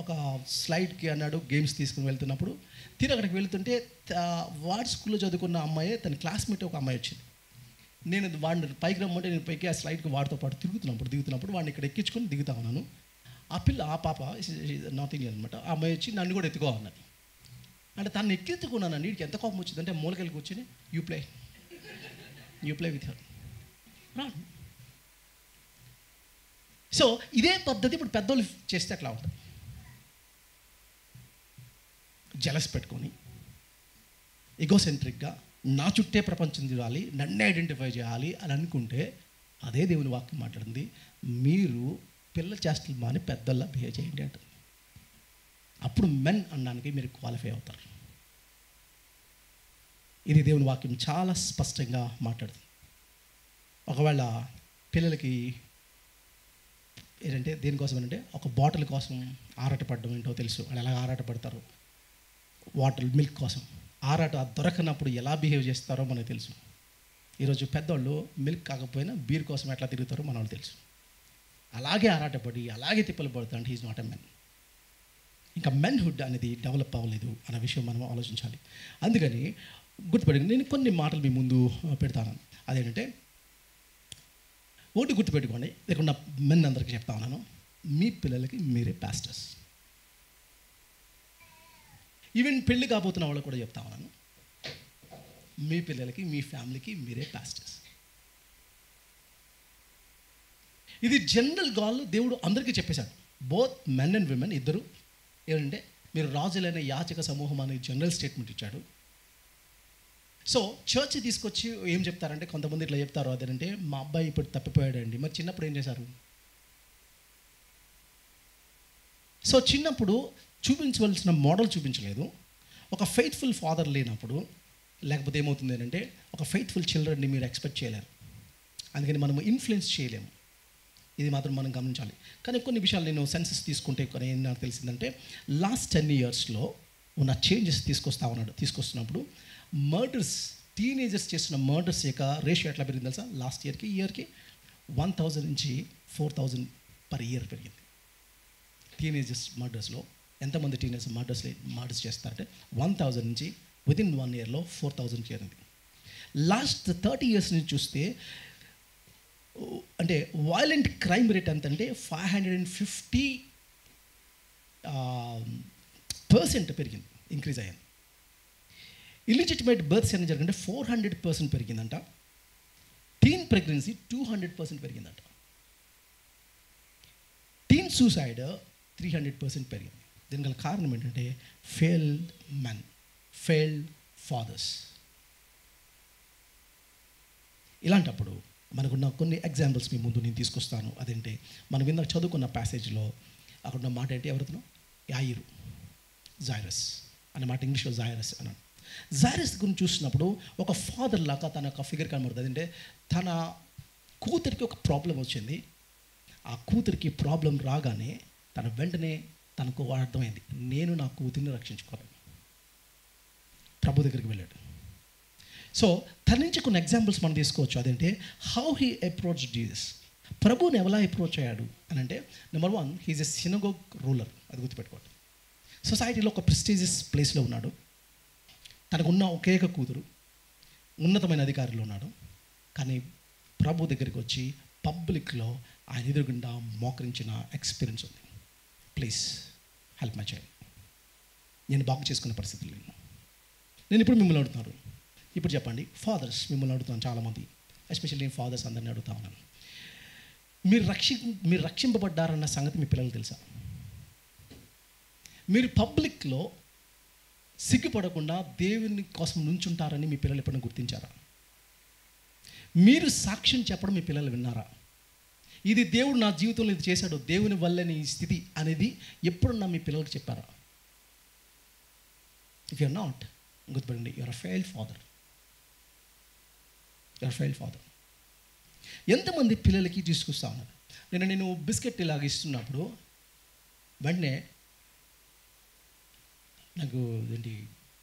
S5: ఒక స్లైడ్కి అన్నాడు గేమ్స్ తీసుకుని వెళ్తున్నప్పుడు, తీరు అక్కడికి వెళ్తుంటే వాడి స్కూల్లో చదువుకున్న అమ్మాయి, తన క్లాస్మేట్ ఒక అమ్మాయి వచ్చింది. నేను వాడిని పైకి రమ్మంటే నేను పైకి ఆ స్లైడ్కి వాడితో పాటు దిగుతున్నప్పుడు వాడిని ఇక్కడ ఎక్కించుకొని దిగుతా ఉన్నాను. ఆ పాప నార్త్ ఇండియన్ అనమాట, ఆ అమ్మాయి వచ్చి నన్ను కూడా ఎత్తుకో అన్నది. అంటే తను ఎక్కించుకున్నాను. నీటికి ఎంత కోపం వచ్చిందంటే మూలకెళ్ళి కూర్చొని you play with her. So ఇదే పద్ధతి ఇప్పుడు పెద్దోళ్ళు చేస్తే అట్లా ఉంటుంది. జలస్ పెట్టుకొని ఈగోసెంట్రిక్గా నా చుట్టే ప్రపంచం చూడాలి, నన్నే ఐడెంటిఫై చేయాలి అని అనుకుంటే అదే దేవుని వాక్యం మాట్లాడింది. మీరు పిల్ల చేష్టలు మాని పెద్దల్లా బిహేవ్ చేయండి అంటుంది. అప్పుడు మెన్ అనడానికి మీరు క్వాలిఫై అవుతారు. ఇది దేవుని వాక్యం చాలా స్పష్టంగా మాట్లాడుతుంది. ఒకవేళ పిల్లలకి ఏంటంటే దేనికోసం అంటే ఒక బాటిల్ కోసం ఆరాటపడడం ఏంటో తెలుసు. వాళ్ళు ఎలా ఆరాటపడతారు, వాటర్ మిల్క్ కోసం ఆరాట దొరకనప్పుడు ఎలా బిహేవ్ చేస్తారో మనకు తెలుసు. ఈరోజు పెద్దవాళ్ళు మిల్క్ కాకపోయినా బీర్ కోసం ఎట్లా తిరుగుతారో మన వాళ్ళు తెలుసు. అలాగే ఆరాటపడి అలాగే తిప్పలు పడతాడు. అంటే హీజ్ నాట్ ఎ మెన్. ఇంకా మెన్హుడ్ అనేది డెవలప్ అవ్వలేదు అన్న విషయం మనం ఆలోచించాలి. అందుకని గుర్తుపెట్టుకుని నేను కొన్ని మాటలు మీ ముందు పెడతాను. అదేంటంటే ఒకటి గుర్తుపెట్టుకోండి, లేకుండా మెన్ అందరికీ చెప్తా ఉన్నాను, మీ పిల్లలకి మీరే పాస్టర్స్. ఈవెన్ పెళ్ళి కాబోతున్న వాళ్ళకి కూడా చెప్తా ఉన్నాను, మీ పిల్లలకి మీ ఫ్యామిలీకి మీరే పాస్టర్స్. ఇది జనరల్ గాల్ దేవుడు అందరికీ చెప్పేశాడు. బోత్ మెన్ అండ్ విమెన్ ఇద్దరు ఏంటంటే మీరు రాజులైన యాచక సమూహం అనే జనరల్ స్టేట్మెంట్ ఇచ్చాడు. సో చర్చ్ తీసుకొచ్చి ఏం చెప్తారంటే కొంతమంది ఇట్లా చెప్తారు, అదేంటే మా అబ్బాయి ఇప్పుడు తప్పిపోయాడండి, మరి చిన్నప్పుడు ఏం చేశారు? సో చిన్నప్పుడు చూపించవలసిన మోడల్ చూపించలేదు. ఒక ఫెయిత్ఫుల్ ఫాదర్ లేనప్పుడు లేకపోతే ఏమవుతుంది అంటే ఒక ఫెయిత్ఫుల్ చిల్డ్రన్ని మీరు ఎక్స్పెక్ట్ చేయలేరు. అందుకని మనము ఇన్ఫ్లుయెన్స్ చేయలేము. ఇది మాత్రం మనం గమనించాలి. కానీ కొన్ని విషయాలు నేను సెన్సెస్ తీసుకుంటే ఏం నాకు తెలిసిందంటే లాస్ట్ 10 yearsలో ఉన్న చేంజెస్ తీసుకొస్తున్నప్పుడు మర్డర్స్, టీనేజర్స్ చేసిన మర్డర్స్ యొక్క రేషియో ఎట్లా పెరిగింది తెలుసా? లాస్ట్ ఇయర్కి 1000 నుంచి 4000 per year పెరిగింది. టీనేజర్స్ మర్డర్స్లో ఎంతమంది టీనేజర్స్ మర్డర్స్ చేస్తారంటే 1000 నుంచి విదిన్ 1 yearలో 4000 చేరింది. లాస్ట్ 30 years నుంచి చూస్తే అంటే వైలెంట్ క్రైమ్ రేట్ ఎంత అంటే 550% పెరిగింది, ఇంక్రీజ్ అయ్యింది. ఇల్లిజిటిమేట్ బర్త్స్ ఏం జరిగిందంటే 400% పెరిగిందంట. టీన్ ప్రెగ్నెన్సీ 200% పెరిగిందంట. టీన్ సూసైడ్ 300% పెరిగింది. దీనికి గల కారణం ఏంటంటే ఫెయిల్డ్ మెన్, ఫెయిల్డ్ ఫాదర్స్. ఇలాంటప్పుడు మనకున్న కొన్ని ఎగ్జాంపుల్స్ మీ ముందు నేను తీసుకొస్తాను. అదేంటే మనం ఇందాక చదువుకున్న ప్యాసేజ్లో అక్కడ ఉన్న మాట ఏంటి? ఎవరితో? యాయిరు, జైరస్ అనే మాట ఇంగ్లీష్లో జైరస్ అన్నాడు. జైరస్ గురించి చూసినప్పుడు ఒక ఫాదర్ లాగా తన యొక్క ఫిగర్ కనబడుతుంది. అంటే తన కూతురికి ఒక ప్రాబ్లం వచ్చింది. ఆ కూతురికి ప్రాబ్లం రాగానే తన వెంటనే తనకు అర్థమైంది, నేను నా కూతురిని రక్షించుకోవాలి. ప్రభు దగ్గరికి వెళ్ళాడు. సో తన నుంచి కొన్ని ఎగ్జాంపుల్స్ మనం తీసుకోవచ్చు. అదేంటే హౌ హీ అప్రోచ్ జీసస్. ప్రభుని ఎలా అప్రోచ్ అయ్యాడు అని అంటే, నెంబర్ 1, హీఈస్ ఎ సినగోగ్ రూలర్. అది గుర్తుపెట్టుకోండి. సొసైటీలో ఒక ప్రెస్టీజియస్ ప్లేస్లో ఉన్నాడు. తనకున్న ఒకే ఒక కూతురు ఉన్నతమైన అధికారులు ఉన్నాడు. కానీ ప్రభు దగ్గరికి వచ్చి పబ్లిక్లో ఆయన ఎదురుగుండా మోకరించిన ఎక్స్పీరియన్స్ ఉంది. Please help my child. నేను బాగు చేసుకునే పరిస్థితులు లేను. నేను ఇప్పుడు మిమ్మల్ని అడుగుతున్నాను, ఇప్పుడు చెప్పండి, ఫాదర్స్ మిమ్మల్ని అడుగుతాను, చాలామంది, ఎస్పెషల్లీ నేను ఫాదర్స్ అందరినీ అడుగుతా ఉన్నాను, మీరు రక్షింపబడ్డారన్న సంగతి మీ పిల్లలకు తెలుసా? మీరు పబ్లిక్లో సిగ్గుపడకుండా దేవుని కోసం నుంచుంటారని మీ పిల్లలు ఎప్పుడైనా గుర్తించారా? మీరు సాక్ష్యం చెప్పడం మీ పిల్లలు విన్నారా? ఇది దేవుడు నా జీవితంలో ఇది చేశాడు, దేవుని వల్లనే ఈ స్థితి అనేది ఎప్పుడన్నా మీ పిల్లలకు చెప్పారా? ఇఫ్ యూఆర్ నాట్, గుర్తుపడండి, you're a failed father. You're failed father. ఎంతమంది పిల్లలకి తీసుకొస్తా ఉన్నారు? నేను బిస్కెట్ ఇలాగ ఇస్తున్నప్పుడు వెంటనే నాకు ఏంటి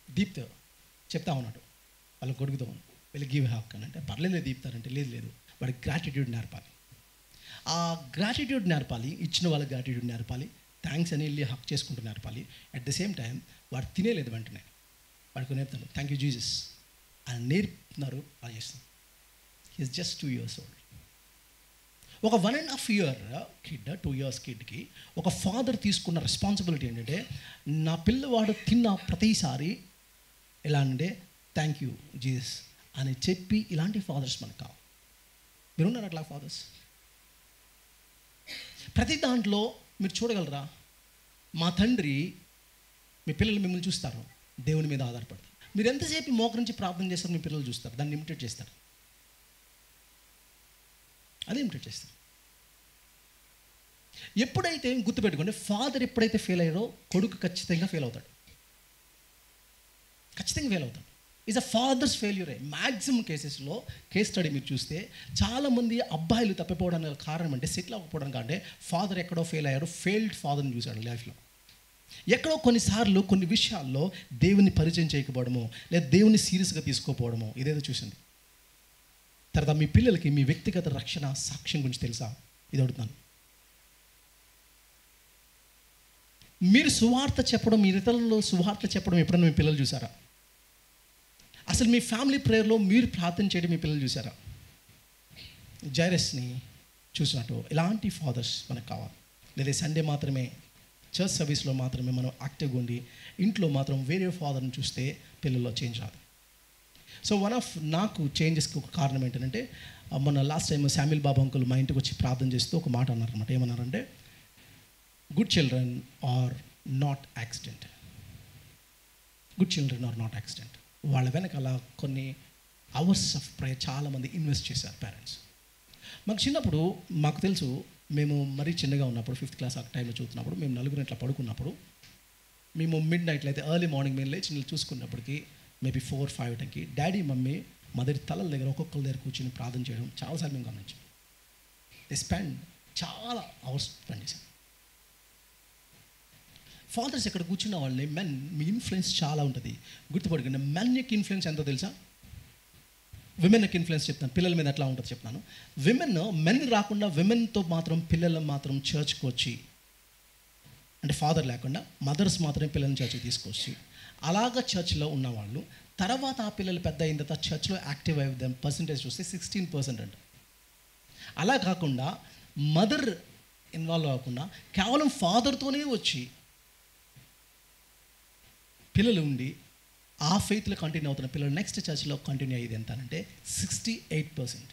S5: దీప్త చెప్తా ఉన్నాడు వాళ్ళ కొడుకుతో, వీళ్ళు గివ్ హక్ అని. అంటే పర్లేదు దీప్తారంటే, లేదు వాడికి గ్రాటిట్యూడ్ నేర్పాలి. ఆ గ్రాటిట్యూడ్ నేర్పాలి, ఇచ్చిన వాళ్ళకి గ్రాటిట్యూడ్ నేర్పాలి, థ్యాంక్స్ అని వెళ్ళి హక్ చేసుకుంటూ నేర్పాలి. అట్ ద సేమ్ టైం వాడు తినేలేదు వెంటనే, వాడికి నేర్పుతాడు థ్యాంక్ యూ జీసస్ అని నేర్పుతున్నారు. అలా చేస్తుంది. He is just 2 years old. ఒక 1.5 year కిడ్, 2 years కిడ్కి ఒక ఫాదర్ తీసుకున్న రెస్పాన్సిబిలిటీ ఏంటంటే, నా పిల్లవాడు తిన్న ప్రతిసారి ఎలా అంటే థ్యాంక్ యూ జీసస్ అని చెప్పి, ఇలాంటి ఫాదర్స్ మనకు కావాలి. మీరున్నారు అట్లా ఫాదర్స్? ప్రతి దాంట్లో మీరు చూడగలరా, మా తండ్రి, మీ పిల్లలు మిమ్మల్ని చూస్తారు, దేవుని మీద ఆధారపడతారు. మీరు ఎంతసేపు మోకరించి ప్రార్థన చేస్తారు, మీ పిల్లలు చూస్తారు, దాన్ని ఇమిటేట్ చేస్తారు. అదే ఇమిటేట్ చేస్తారు. ఎప్పుడైతే గుర్తుపెట్టుకోండి, ఫాదర్ ఎప్పుడైతే ఫెయిల్ అయ్యారో కొడుకు ఖచ్చితంగా ఫెయిల్ అవుతాడు. ఖచ్చితంగా ఫెయిల్ అవుతాడు. ఈజ్ అ ఫాదర్స్ ఫెయిల్యూరే. మ్యాక్సిమం కేసెస్లో కేస్ స్టడీ మీరు చూస్తే చాలామంది అబ్బాయిలు తప్పిపోవడానికి కారణం అంటే, సెటిల్ అవ్వకపోవడానికి అంటే, ఫాదర్ ఎక్కడో ఫెయిల్ అయ్యారు, ఫెయిల్డ్ ఫాదర్ని చూశాడు లైఫ్లో. ఎక్కడో కొన్నిసార్లు కొన్ని విషయాల్లో దేవుని పరిచయం చేయకపోవడమో, లేదా దేవుని సీరియస్గా తీసుకోకపోవడమో, ఇదేదో చూసింది. తర్వాత మీ పిల్లలకి మీ వ్యక్తిగత రక్షణ సాక్ష్యం గురించి తెలుసా? ఇది అడుగుతాను. మీరు సువార్త చెప్పడం, మీ ఇతరులలో సువార్త చెప్పడం ఎప్పుడైనా మీ పిల్లలు చూసారా? అసలు మీ ఫ్యామిలీ ప్రేయర్లో మీరు ప్రార్థన చేయడం మీ పిల్లలు చూసారా? జైరస్ని చూసినట్టు ఇలాంటి ఫాదర్స్ మనకు కావాలి. లేదా సండే మాత్రమే చర్చ్ సర్వీస్లో మాత్రమే మనం యాక్టివ్గా ఉండి ఇంట్లో మాత్రం వేరే ఫాదర్ని చూస్తే పిల్లల్లో చేంజ్ రాదు. సో వన్ ఆఫ్ నాకు చేంజెస్కి ఒక కారణం ఏంటంటే, మొన్న last time Samuel Babu uncle మా ఇంటికి వచ్చి ప్రార్థన చేస్తూ ఒక మాట అన్నారనమాట. ఏమన్నారంటే, good children are not accident. Good children are not accident. వాళ్ళ వెనకాల కొన్ని అవర్స్ ఆఫ్ ప్రేయర్ చాలామంది ఇన్వెస్ట్ చేశారు పేరెంట్స్. మాకు చిన్నప్పుడు మాకు తెలుసు, మేము మరీ చిన్నగా ఉన్నప్పుడు 5th క్లాస్ ఆ టైంలో చూస్తున్నప్పుడు, మేము 4 ఇట్లా పడుకున్నప్పుడు, మేము మిడ్ నైట్లో అయితే ఎర్లీ మార్నింగ్ మేము లేచి చూసుకున్నప్పటికీ మేబీ 4-5 టైంకి డాడీ మమ్మీ మదర్ తలల దగ్గర ఒక్కొక్కరి దగ్గర కూర్చొని ప్రార్థన చేయడం చాలాసార్లు మేము గమనించాం. దే స్పెండ్ చాలా అవర్స్ స్పెండ్ చేశాం. ఫాదర్స్ ఎక్కడ కూర్చున్న వాళ్ళని, మెన్ మీ ఇన్ఫ్లుయెన్స్ చాలా ఉంటుంది. గుర్తుపడుకోండి, మెన్ యొక్క ఇన్ఫ్లుయెన్స్ ఎంతో తెలుసా? విమెన్ యొక్క ఇన్ఫ్లుయెన్స్ చెప్తాను, పిల్లల మీద ఎట్లా ఉంటుందో చెప్తాను. మెన్ రాకుండా విమెన్తో మాత్రం పిల్లలు మాత్రం చర్చ్కి వచ్చి, అంటే ఫాదర్ లేకుండా మదర్స్ మాత్రమే పిల్లల్ని చర్చ్కి తీసుకొచ్చి, అలాగా చర్చ్లో ఉన్నవాళ్ళు తర్వాత ఆ పిల్లలు పెద్ద అయిన తర్వాత చర్చ్లో యాక్టివ్ అయ్యే పర్సంటేజ్ చూస్తే 16% అంట. అలా కాకుండా మదర్ ఇన్వాల్వ్ అవ్వకుండా కేవలం ఫాదర్తోనే వచ్చి పిల్లలు ఉండి ఆ ఫెయిత్లో కంటిన్యూ అవుతున్న పిల్లలు నెక్స్ట్ చర్చ్లో కంటిన్యూ అయ్యేది ఎంత అంటే 68%.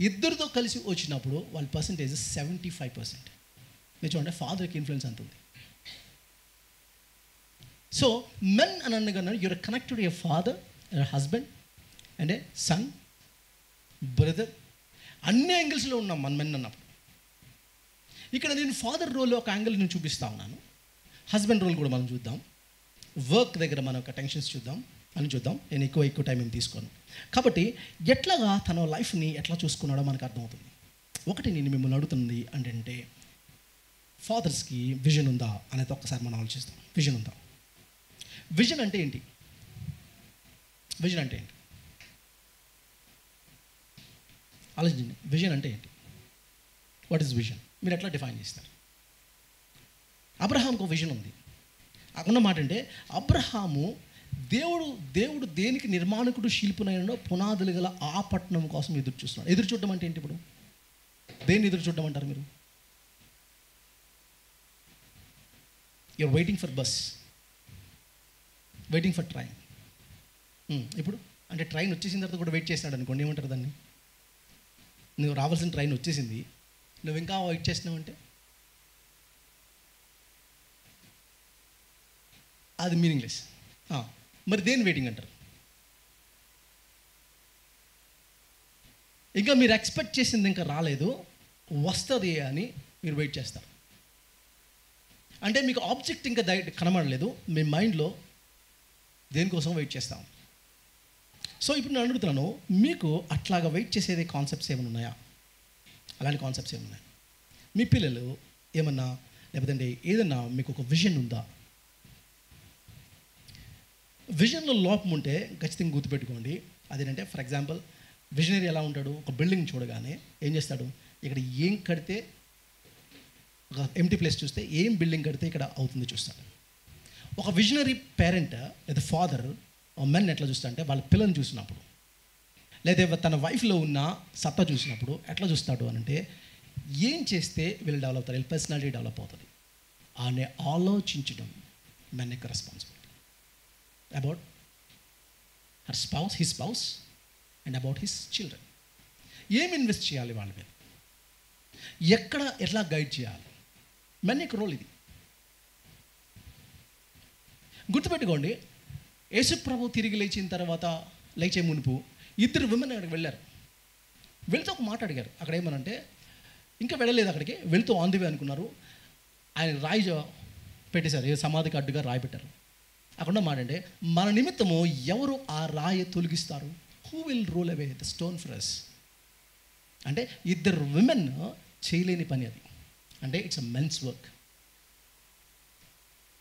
S5: ఇద్దరితో కలిసి వచ్చినప్పుడు వాళ్ళ పర్సంటేజ్ 75%. మీరు చూడండి ఫాదర్కి ఇన్ఫ్లుయెన్స్ అంత ఉంది. సో మెన్ అని అనగానే you're connected your father, your husband and a son, brother, అన్ని యాంగిల్స్లో ఉన్నాం మన మెన్ అన్నప్పుడు. ఇక్కడ నేను ఫాదర్ రోల్ ఒక యాంగిల్ నేను చూపిస్తా ఉన్నాను, హస్బెండ్ రోల్ కూడా మనం చూద్దాం, వర్క్ దగ్గర మనం ఒక టెన్షన్స్ చూద్దాం, అని చూద్దాం. నేను ఎక్కువ టైం ఏం తీసుకోను. కాబట్టి ఎట్లాగా తన లైఫ్ని ఎట్లా చూసుకున్నాడో మనకు అర్థమవుతుంది. ఒకటి నేను మిమ్మల్ని అడుగుతుంది అంటే ఫాదర్స్కి విజన్ ఉందా అనేది ఒక్కసారి మనం ఆలోచిస్తాం. విజన్ ఉందా? విజన్ అంటే ఏంటి? విజన్ అంటే ఏంటి ఆలోచించండి. విజన్ అంటే ఏంటి? What is vision? మీరు ఎట్లా డిఫైన్ చేస్తారు? అబ్రహాంకు విజన్ ఉంది. అక్కడ మాట అంటే అబ్రహాము దేవుడు దేనికి నిర్మాణకుడు శిల్పునైనా పునాదులు గల ఆ పట్టణం కోసం ఎదురు చూస్తున్నాడు. ఎదురు చూడడం అంటే ఏంటి? ఇప్పుడు దేన్ని ఎదురు చూడడం అంటారు మీరు? You're waiting for bus, waiting for train. ఇప్పుడు అంటే ట్రైన్ వచ్చేసిన తర్వాత కూడా వెయిట్ చేసినాడు అనుకోండి, ఏమంటారు దాన్ని? నువ్వు రావాల్సిన ట్రైన్ వచ్చేసింది, నువ్వు ఇంకా వెయిట్ చేస్తున్నావు అంటే అది మీనింగ్లెస్. మరి దేని వెయిటింగ్ అంటారు? ఇంకా మీరు ఎక్స్పెక్ట్ చేసింది ఇంకా రాలేదు, వస్తుంది అని మీరు వెయిట్ చేస్తారు. అంటే మీకు ఆబ్జెక్ట్ ఇంకా కనబడలేదు, మీ మైండ్లో దేనికోసం వెయిట్ చేస్తాం. సో ఇప్పుడు నేను అడుగుతున్నాను, మీకు అట్లాగా వెయిట్ చేసేది కాన్సెప్ట్స్ ఏమైనా ఉన్నాయా? అలాంటి కాన్సెప్ట్స్ ఏమున్నాయి? మీ పిల్లలు ఏమన్నా, లేకపోతే ఏదన్నా మీకు ఒక విజన్ ఉందా? విజన్లో లోపం ఉంటే ఖచ్చితంగా గుర్తుపెట్టుకోండి. అదేంటంటే ఫర్ ఎగ్జాంపుల్ విజనరీ ఎలా ఉంటాడు? ఒక బిల్డింగ్ చూడగానే ఏం చేస్తాడు? ఇక్కడ ఏం కడితే, ఒక ఎంటీ ప్లేస్ చూస్తే ఏం బిల్డింగ్ కడితే ఇక్కడ అవుతుంది చూస్తాడు. ఒక విజనరీ పేరెంట్ లేదా ఫాదర్ మెన్ ఎట్లా చూస్తా అంటే వాళ్ళ పిల్లల్ని చూసినప్పుడు, లేదా తన వైఫ్లో ఉన్న సత్తా చూసినప్పుడు ఎట్లా చూస్తాడు అని అంటే ఏం చేస్తే వీళ్ళు డెవలప్ అవుతారు, వీళ్ళ పర్సనాలిటీ డెవలప్ అవుతుంది అనే ఆలోచించడం మెన్ యొక్క responsibility about his spouse and about his children. ఏం ఇన్వెస్ట్ చేయాలి వాళ్ళ మీద, ఎక్కడ ఎట్లా గైడ్ చేయాలి, మెన్ యొక్క రోల్ ఇది. గుర్తుపెట్టుకోండి, యేసు ప్రభు తిరిగి లేచే మునుపు 2 విమెన్ అక్కడికి వెళ్ళారు. వెళ్తూ ఒక మాట అడిగారు. అక్కడ ఏమనంటే ఇంకా వెళ్ళలేదు, అక్కడికి వెళ్తూ ఆన్ ది వే అనుకున్నారు. ఆయన రాయి పెట్టేశారు, సమాధికి అడ్డుగా రాయి పెట్టారు. అక్కడ మాట అంటే మన నిమిత్తము ఎవరు ఆ రాయి తొలగిస్తారు? Who will roll away the stone for us? అంటే 2 విమెన్ చేయలేని పని అది. అంటే it's a men's work.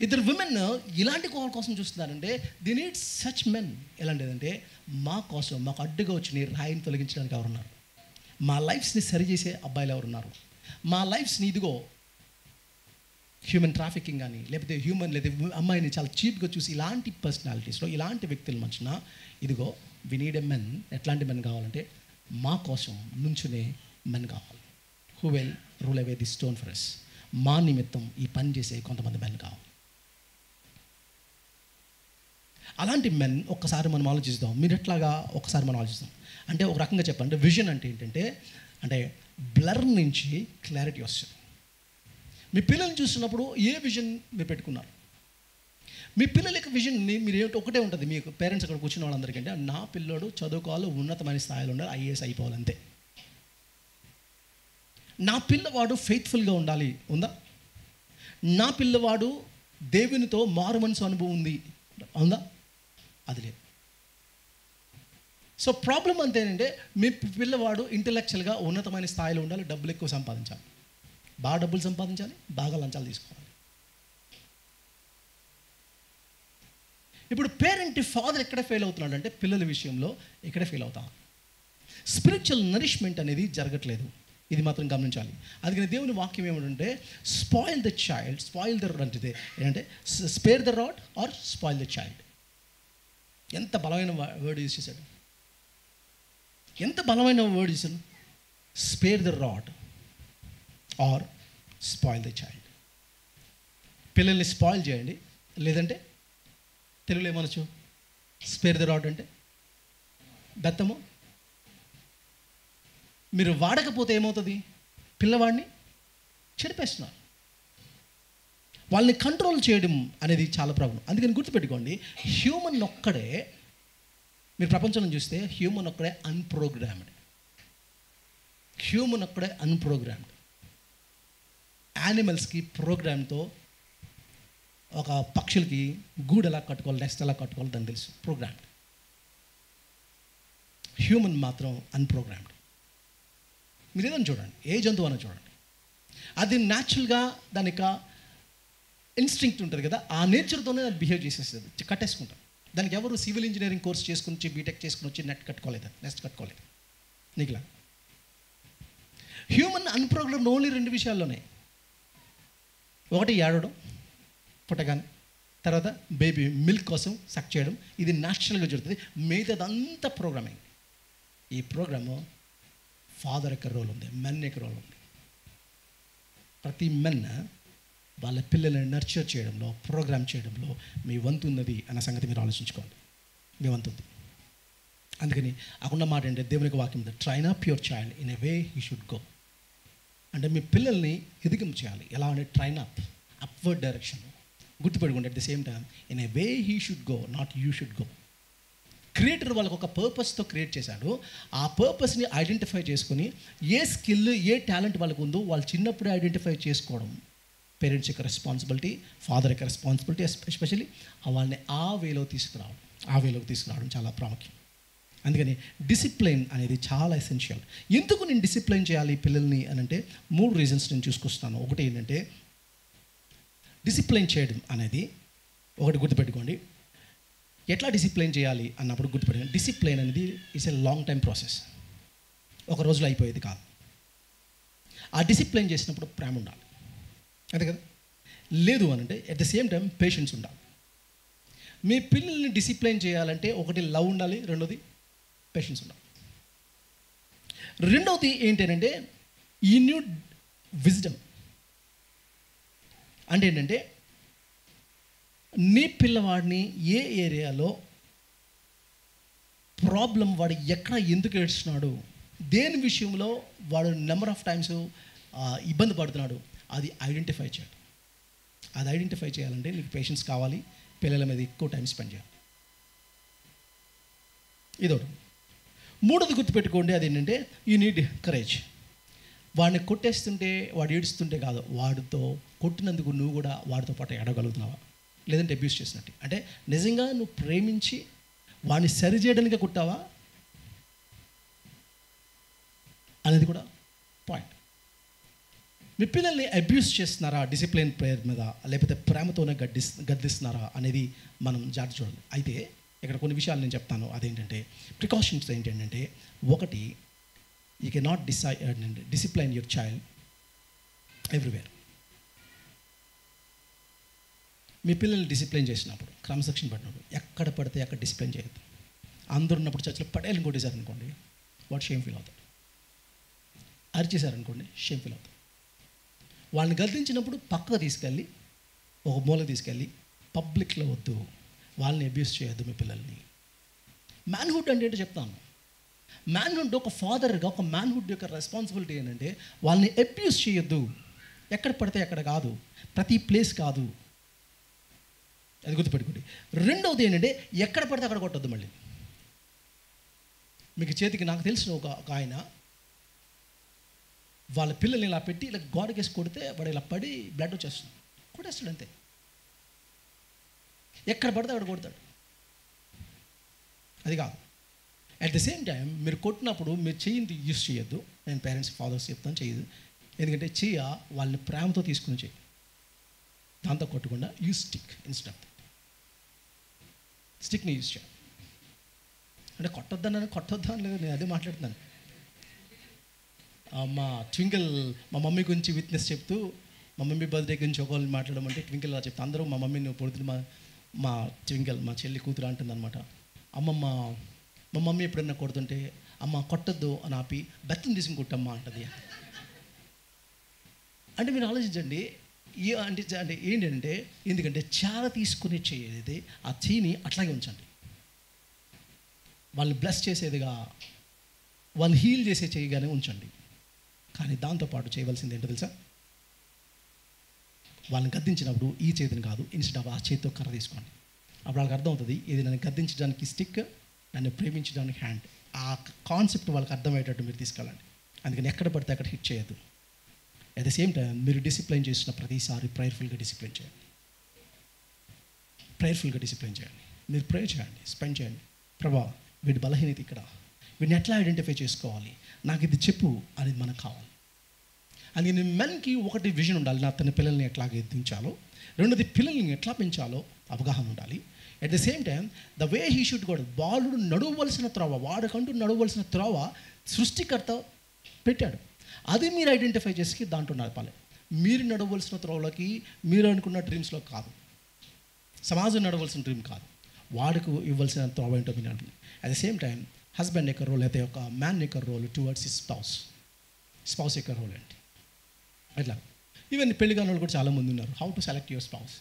S5: 2 women ఇలాంటి కోవల కోసం చూస్తున్నారంటే ది నీడ్ సచ్ మెన్. ఎలాంటిదంటే మా కోసం, మాకు అడ్డుగా వచ్చిన రాయిని తొలగించడానికి ఎవరున్నారు? మా లైఫ్స్ని సరిచేసే అబ్బాయిలు ఎవరున్నారు? మా లైఫ్స్ని ఇదిగో హ్యూమన్ ట్రాఫికింగ్ కానీ, లేకపోతే లేదా అమ్మాయిని చాలా చీప్గా చూసి ఇలాంటి పర్సనాలిటీస్లో, ఇలాంటి వ్యక్తుల మధ్యన ఇదిగో వి నీడ్ ఎ మెన్. ఎట్లాంటి మెన్ కావాలంటే మా కోసం నుంచునే మెన్ కావాలి. Who will rule away the stone for us? మా నిమిత్తం ఈ పని చేసే కొంతమంది మెన్ కావాలి. అలాంటి మెన్ ఒక్కసారి మనం ఆలోచిస్తాం. మీరు ఎట్లాగా ఒక్కసారి మనం ఆలోచిస్తాం అంటే ఒక రకంగా చెప్పండి, విజన్ అంటే ఏంటంటే అంటే బ్లర్ నుంచి క్లారిటీ వస్తుంది. మీ పిల్లల్ని చూసినప్పుడు ఏ విజన్ మీరు పెట్టుకున్నారు? మీ పిల్లల యొక్క విజన్ని మీరు ఏమిటి ఒకటే ఉంటుంది మీకు పేరెంట్స్ అక్కడ కూర్చున్న వాళ్ళందరికీ, అంటే నా పిల్లోడు చదువుకోవాలి, ఉన్నతమైన స్థాయిలో ఉండాలి, ఐఏఎస్ అయిపోవాలి, అంతే. నా పిల్లవాడు ఫెయిత్ఫుల్గా ఉండాలి, ఉందా? నా పిల్లవాడు దేవునితో మారు మనసు అనుభవం ఉందా? అది లేదు. సో ప్రాబ్లం అంతేనంటే మీ పిల్లవాడు ఇంటలెక్చువల్గా ఉన్నతమైన స్థాయిలో ఉండాలి, డబ్బులు ఎక్కువ సంపాదించాలి, బాగా డబ్బులు సంపాదించాలి, బాగా లంచాలు తీసుకోవాలి. ఇప్పుడు పేరెంట్ ఫాదర్ ఎక్కడ ఫెయిల్ అవుతున్నాడు అంటే పిల్లల విషయంలో ఎక్కడ ఫెయిల్ అవుతాం. స్పిరిచువల్ నరిష్మెంట్ అనేది జరగట్లేదు, ఇది మాత్రం గమనించాలి. అందుకని దేవుని వాక్యం ఏమిటంటే spoil the child, spoil the అంటే ఏంటంటే spare the rod or spoil the child. ఎంత బలమైన వర్డ్ యూజ్ చేశాడు, ఎంత బలమైన వర్డ్ చేశాడు. Spare the rod or spoil the child. పిల్లల్ని స్పాయిల్ చేయండి, లేదంటే తెలుగులో ఏమనొచ్చు? స్పేర్ ద రాడ్ అంటే బెత్తము. మీరు వాడకపోతే ఏమవుతుంది? పిల్లవాడిని చెడిపేస్తున్నారు. వాళ్ళని కంట్రోల్ చేయడం అనేది చాలా ప్రాబ్లం. అందుకని గుర్తుపెట్టుకోండి, హ్యూమన్ ఒక్కడే, మీరు ప్రపంచంలో చూస్తే హ్యూమన్ ఒక్కడే అన్ప్రోగ్రామ్డ్. హ్యూమన్ ఒక్కడే అన్ప్రోగ్రామ్డ్. యానిమల్స్కి ప్రోగ్రామ్తో ఒక పక్షులకి గూడు ఎలా కట్టుకోవాలి, నెక్స్ట్ ఎలా కట్టుకోవాలి దానికి తెలుసు, ప్రోగ్రామ్డ్. హ్యూమన్ మాత్రం అన్ప్రోగ్రామ్డ్. మీరు ఏదైనా చూడండి, ఏ జంతువు అయినా చూడండి, అది న్యాచురల్గా దాని యొక్క ఇన్స్టింక్ట్ ఉంటుంది కదా, ఆ నేచర్తోనే అది బిహేవ్ చేసేస్తుంది, కట్టేసుకుంటాం. దానికి ఎవరు సివిల్ ఇంజనీరింగ్ కోర్స్ చేసుకుని వచ్చి బీటెక్ చేసుకుని వచ్చి నెట్ కట్టుకోలేదు, నెక్స్ట్ కట్టుకోలేదు. నీకులా హ్యూమన్ అన్ప్రోగ్రామ్డ్ ఓన్లీ 2 విషయాల్లోనే. ఒకటి ఏడవడం పుట్టగానే, తర్వాత బేబీ మిల్క్ కోసం సక్ చేయడం, ఇది న్యాచురల్గా జరుగుతుంది. మిగతాదంతా ప్రోగ్రామింగ్. ఈ ప్రోగ్రాము ఫాదర్ యొక్క రోల్ ఉంది, మెన్ యొక్క రోల్ ఉంది. ప్రతి మెన్ వాళ్ళ పిల్లల్ని నర్చర్ చేయడంలో, ప్రోగ్రామ్ చేయడంలో మీ వంతు ఉన్నది అన్న సంగతి మీరు ఆలోచించుకోండి. మీ వంతు ఉంది. అందుకని అకున్న మాట అంటే దేవునికి వాక్యం ఉంది, train up your child in a way he should go. అంటే మీ పిల్లల్ని ఎదిగం చేయాలి. ఎలా అంటే ట్రైన్ అప్వర్డ్ డైరెక్షన్. గుర్తుపెట్టుకోండి, at the same time in a way he should go, not you should go. Creator వాళ్ళకు ఒక పర్పస్తో క్రియేట్ చేశాడు. ఆ పర్పస్ని ఐడెంటిఫై చేసుకొని ఏ స్కిల్, ఏ టాలెంట్ వాళ్ళకు ఉందో వాళ్ళు చిన్నప్పుడే ఐడెంటిఫై చేసుకోవడం పేరెంట్స్ యొక్క రెస్పాన్సిబిలిటీ, ఫాదర్ యొక్క రెస్పాన్సిబిలిటీ. ఎస్పెషల్లీ వాళ్ళని ఆ వేలోకి తీసుకురావడం చాలా ప్రాముఖ్యం. అందుకని డిసిప్లైన్ అనేది చాలా ఎసెన్షియల్. ఎందుకు నేను డిసిప్లైన్ చేయాలి పిల్లల్ని అని అంటే 3 రీజన్స్ నేను చూసుకొస్తాను. ఒకటి ఏంటంటే, డిసిప్లైన్ చేయడం అనేది ఒకటి గుర్తుపెట్టుకోండి. ఎట్లా డిసిప్లైన్ చేయాలి అన్నప్పుడు గుర్తుపెట్టుకోండి, డిసిప్లైన్ అనేది it's a long time process. ఒక రోజులో అయిపోయేది కాదు. ఆ డిసిప్లైన్ చేసినప్పుడు ప్రేమ ఉండాలి, అంతే కదా. లేదు అని అంటే at the same time patience ఉండాలి. మీ పిల్లల్ని డిసిప్లైన్ చేయాలంటే ఒకటి లవ్ ఉండాలి, రెండోది పేషెన్స్ ఉండాలి. రెండవది ఏంటంటే ఈ న్యూ విజ్డమ్. అంటే ఏంటంటే నీ పిల్లవాడిని ఏ ఏరియాలో ప్రాబ్లం, వాడు ఎక్కడ ఎందుకు ఏడుస్తున్నాడు, దేని విషయంలో వాడు నెంబర్ ఆఫ్ టైమ్స్ ఇబ్బంది పడుతున్నాడు, అది ఐడెంటిఫై చేయాలి. అది ఐడెంటిఫై చేయాలంటే నీకు పేషెన్స్ కావాలి, పిల్లల మీద ఎక్కువ టైం స్పెండ్ చేయాలి. ఇదొకటి. మూడోది గుర్తుపెట్టుకోండి, అది ఏంటంటే యూ నీడ్ కరేజ్. వాడిని కొట్టేస్తుంటే, వాడు ఏడుస్తుంటే కాదు, వాడితో కొట్టినందుకు నువ్వు కూడా వాడితో పాటు ఎడగలుగుతున్నావా, లేదంటే అబ్యూస్ చేసినట్టు. అంటే నిజంగా నువ్వు ప్రేమించి వాడిని సరి చేయడానికి కొట్టావా అనేది కూడా పాయింట్. మీ పిల్లల్ని అబ్యూస్ చేస్తున్నారా డిసిప్లిన్ ప్రేయర్ మీద, లేకపోతే ప్రేమతోనే గద్దిస్తున్నారా అనేది మనం జాగ్రత్త చూడాలి. అయితే ఇక్కడ కొన్ని విషయాలు నేను చెప్తాను. అదేంటంటే ప్రికాషన్స్ ఏంటంటే, ఒకటి, you can not discipline your child everywhere. మీ పిల్లల్ని డిసిప్లైన్ చేసినప్పుడు, క్రమశిక్షణ పడినప్పుడు ఎక్కడ పడితే అక్కడ డిసిప్లైన్ చేయొద్దు. అందరు ఉన్నప్పుడు చర్చలో పడేయాలని కొట్టేశారనుకోండి, వాడు షేమ్ ఫీల్ అవుతాడు. అరిచేశారనుకోండి, షేమ్ ఫీల్ అవుతాడు. వాళ్ళని గద్దించినప్పుడు పక్కకు తీసుకెళ్ళి, ఒక మూలకు తీసుకెళ్ళి, పబ్లిక్లో వద్దు, వాళ్ళని అబ్యూస్ చేయొద్దు మీ పిల్లల్ని. మ్యాన్హుడ్ అంటే ఏంటో చెప్తాను. మ్యాన్హుడ్ ఒక ఫాదర్గా, ఒక మ్యాన్హుడ్ యొక్క రెస్పాన్సిబిలిటీ ఏంటంటే వాళ్ళని అబ్యూస్ చేయొద్దు. ఎక్కడ పడితే అక్కడ కాదు, ప్రతి ప్లేస్ కాదు, అది గుర్తుపెట్టుకోండి. రెండవది ఏంటంటే ఎక్కడ పడితే అక్కడ కొట్టొద్దు. మళ్ళీ మీకు చేతికి, నాకు తెలిసిన ఒక ఆయన వాళ్ళ పిల్లల్ని ఇలా పెట్టి ఇలా గోడకేసి కొడితే వాడు ఇలా పడి బ్లడ్ వచ్చేస్తుంది, కొట్టేస్తాడు అంతే. ఎక్కడ పడితే అక్కడ కొడతాడు, అది కాదు. అట్ ద సేమ్ టైం మీరు కొట్టినప్పుడు మీరు చెయ్యిని యూస్ చేయొద్దు. నేను పేరెంట్స్, ఫాదర్స్ చెప్తాను, చేయదు. ఎందుకంటే చెయ్య వాళ్ళని ప్రేమతో తీసుకుని చెయ్యి, దాంతో కొట్టకుండా యూస్ స్టిక్ ఇన్స్టెడ్ ఆఫ్ స్టిక్ని యూస్ చేయాలి. అంటే కొట్టొద్దా అని లేదు, నేను అదే మాట్లాడుతున్నాను. మా ట్వింకిల్ మా మమ్మీ గురించి విట్నెస్ చెప్తూ, మా మమ్మీ బర్త్డే గురించి ఒకళ్ళు మాట్లాడడం అంటే ట్వింకిల్ అలా చెప్తా. అందరూ మా మమ్మీ నువ్వు పొడుతుంది, మా ట్వింకిల్ మా చెల్లి కూతురు అంటుంది అనమాట. అమ్మమ్మ, మా మమ్మీ ఎప్పుడన్నా కొడుతుంటే, అమ్మ కొట్టద్దు అని ఆపి బెత్తం తీసుకుని కొట్టమ్మా అంటది. అంటే మీరు ఆలోచించండి, అంటే ఏంటంటే, ఎందుకంటే చాలా తీసుకుని చేయలేదు, ఆ చెయ్యిని అట్లాగే ఉంచండి. వాళ్ళని బ్లెస్ చేసేదిగా, వాళ్ళని హీల్ చేసే చేయగానే ఉంచండి. కానీ దాంతోపాటు చేయవలసింది ఏంటో తెలుసా, వాళ్ళని గద్దించినప్పుడు ఈ చేతిని కాదు, ఇన్స్టెడ్ ఆఫ్ ఆ చేతితో కర్ర తీసుకోండి. అప్పుడు వాళ్ళకి అర్థమవుతుంది, ఇది నన్ను గద్దించడానికి స్టిక్, నన్ను ప్రేమించడానికి హ్యాండ్. ఆ కాన్సెప్ట్ వాళ్ళకి అర్థమయ్యేటట్టు మీరు తీసుకెళ్ళండి. అందుకని ఎక్కడ పడితే అక్కడ హిట్ చేయొద్దు. అట్ ద సేమ్ టైం మీరు డిసిప్లైన్ చేసిన ప్రతిసారి ప్రేయర్ఫుల్గా డిసిప్లైన్ చేయండి. ప్రేయర్ఫుల్గా డిసిప్లిన్ చేయండి. మీరు ప్రే చేయండి, స్పెండ్ చేయండి. ప్రభా, వీడి బలహీనత ఇక్కడ, వీడిని ఎట్లా ఐడెంటిఫై చేసుకోవాలి, నాకు ఇది చెప్పు అనేది మనకు కావాలి. అందుకని మెన్కి ఒకటి విజన్ ఉండాలి, నా తన పిల్లల్ని ఎట్లా ఎదించాలో. రెండోది, పిల్లల్ని ఎట్లా పెంచాలో అవగాహన ఉండాలి. At the same time the way he should go, వాడు నడవవలసిన త్రోవ, వాడికంటూ నడవవలసిన త్రోవ సృష్టికర్త పెట్టాడు. అది మీరు ఐడెంటిఫై చేసి దాంట్లో నడపాలి. మీరు నడవలసిన త్రోవలోకి, మీరు అనుకున్న డ్రీమ్స్లో కాదు, సమాజం నడవలసిన డ్రీమ్ కాదు, వాడికి ఇవ్వాల్సిన త్రోవ ఏంటో మీరు నడపండి. At the same time husband యొక్క రోల్ అయితే ఒక మ్యాన్ యొక్క రోల్ టువర్డ్స్ హిస్ స్పౌస్ యొక్క రోల్ ఏంటి అట్లా. ఈవెన్ పెళ్లి కాని వాళ్ళు కూడా చాలామంది ఉన్నారు. How to select your spouse,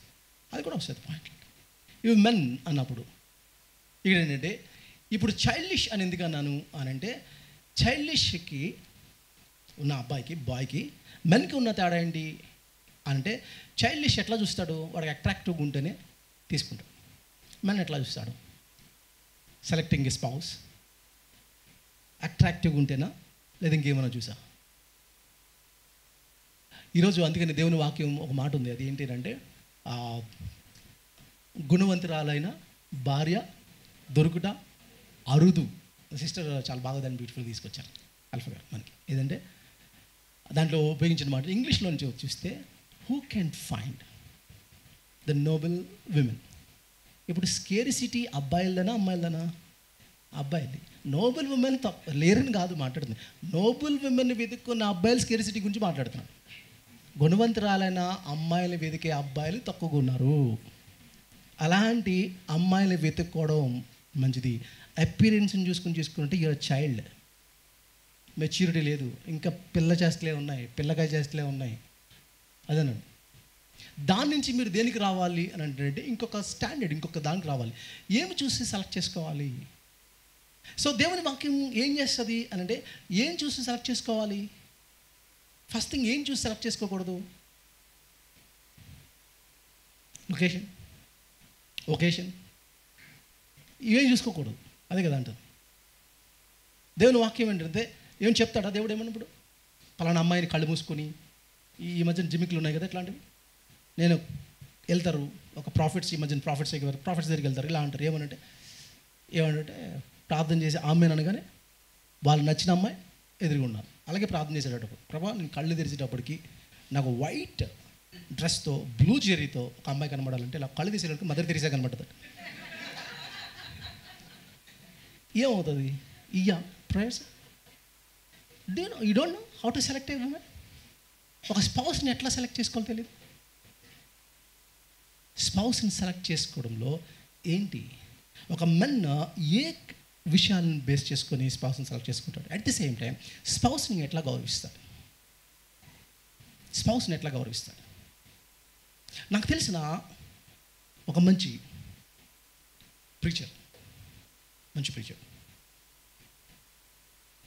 S5: అది కూడా వస్తుంది పాయింట్. ఇవి మెన్ అన్నప్పుడు ఇక్కడ ఏంటంటే, ఇప్పుడు చైల్డిష్ అని ఎందుకు అన్నాను అని అంటే, చైల్డిష్కి ఉన్న అబ్బాయికి, బాయ్కి, మెన్కి ఉన్న తేడా ఏంటి అంటే, చైల్డిష్ ఎట్లా చూస్తాడు, వాడికి అట్రాక్టివ్గా ఉంటేనే తీసుకుంటాడు. మెన్ ఎట్లా చూస్తాడు, సెలెక్టింగ్ ఏ స్పౌస్ అట్రాక్టివ్గా ఉంటేనా లేదా ఇంకేమైనా చూసా. ఈరోజు అందుకని దేవుని వాక్యం ఒక మాట ఉంది, అది ఏంటి అంటే, గుణవంతురాలైన భార్య దొరుకుట అరుదు. సిస్టర్ చాలా బాగా దాన్ని బ్యూటిఫుల్ తీసుకొచ్చారు అల్ఫా గారు మనకి. ఏదంటే దాంట్లో ఉపయోగించిన మాట ఇంగ్లీష్లో నుంచి చూస్తే, who can find the Nobel women. ఇప్పుడు స్కేరిసిటీ అబ్బాయిలనా అమ్మాయిలనా? అబ్బాయిది. నోబెల్ విమెన్ లేరని కాదు మాట్లాడుతుంది, నోబెల్ విమెన్ వెతుక్కున్న అబ్బాయిలు స్కేరిసిటీ గురించి మాట్లాడుతున్నాడు. గుణవంతురాలైన అమ్మాయిలు వెతికే అబ్బాయిలు తక్కువగా ఉన్నారు. అలాంటి అమ్మాయిలు వెతుక్కోవడం మంచిది. అపీరెన్స్ని చూసుకుంటే యూఆర్ చైల్డ్, మెచ్యూరిటీ లేదు, ఇంకా పిల్ల చేష్టలే ఉన్నాయి, పిల్లకాయ చేష్టలే ఉన్నాయి. అదేనండి. దాని నుంచి మీరు దేనికి రావాలి అని అంటే, ఇంకొక స్టాండర్డ్, ఇంకొక దానికి రావాలి. ఏమి చూసి సెలెక్ట్ చేసుకోవాలి? సో దేవుని వాక్యం ఏం చేస్తుంది అని అంటే, ఏం చూసి సెలెక్ట్ చేసుకోవాలి? ఫస్ట్ థింగ్ ఏం చూసి సెలెక్ట్ చేసుకోకూడదు? ఒకేషన్ ఇవేం చూసుకోకూడదు. అదే కదా అంటారు. దేవుని వాక్యం ఏంటంటే, ఏం చెప్తాడా దేవుడు ఏమన్నప్పుడు, పలానా అమ్మాయిని కళ్ళు మూసుకొని, ఈ మధ్యన జిమిక్లు ఉన్నాయి కదా ఇట్లాంటివి, నేను వెళ్తారు ఒక ప్రాఫిట్స్, ఈ మధ్యన ప్రాఫిట్స్ దగ్గరికి వెళ్తారు, ఇలా అంటారు. ఏమంటే ప్రార్థన చేసి ఆమెను అనగానే వాళ్ళు నచ్చిన అమ్మాయి ఎదురుగున్నారు. అలాగే ప్రార్థన చేసేటప్పుడు, ప్రభా నేను కళ్ళు తెరిచేటప్పటికి నాకు వైట్ డ్రెస్తో బ్లూ జెర్రీతో ఒక అమ్మాయి కనబడాలంటే, ఇలా కళ్ళు తీసేటప్పుడు మదర్ తెరిసా కనబడుతుంది. ఏమవుతుంది? Prayers you don't know how to select A women. ఒక స్పౌస్ని ఎట్లా సెలెక్ట్ చేసుకోవాలో తెలియదు. స్పౌస్ని సెలెక్ట్ చేసుకోవడంలో ఏంటి, ఒక మెన్ ఏ విషయాలను బేస్ చేసుకొని స్పౌస్ని సెలెక్ట్ చేసుకుంటాడు. అట్ ది సేమ్ టైం స్పౌస్ని ఎట్లా గౌరవిస్తాడు, నాకు తెలిసిన ఒక మంచి ప్రీచర్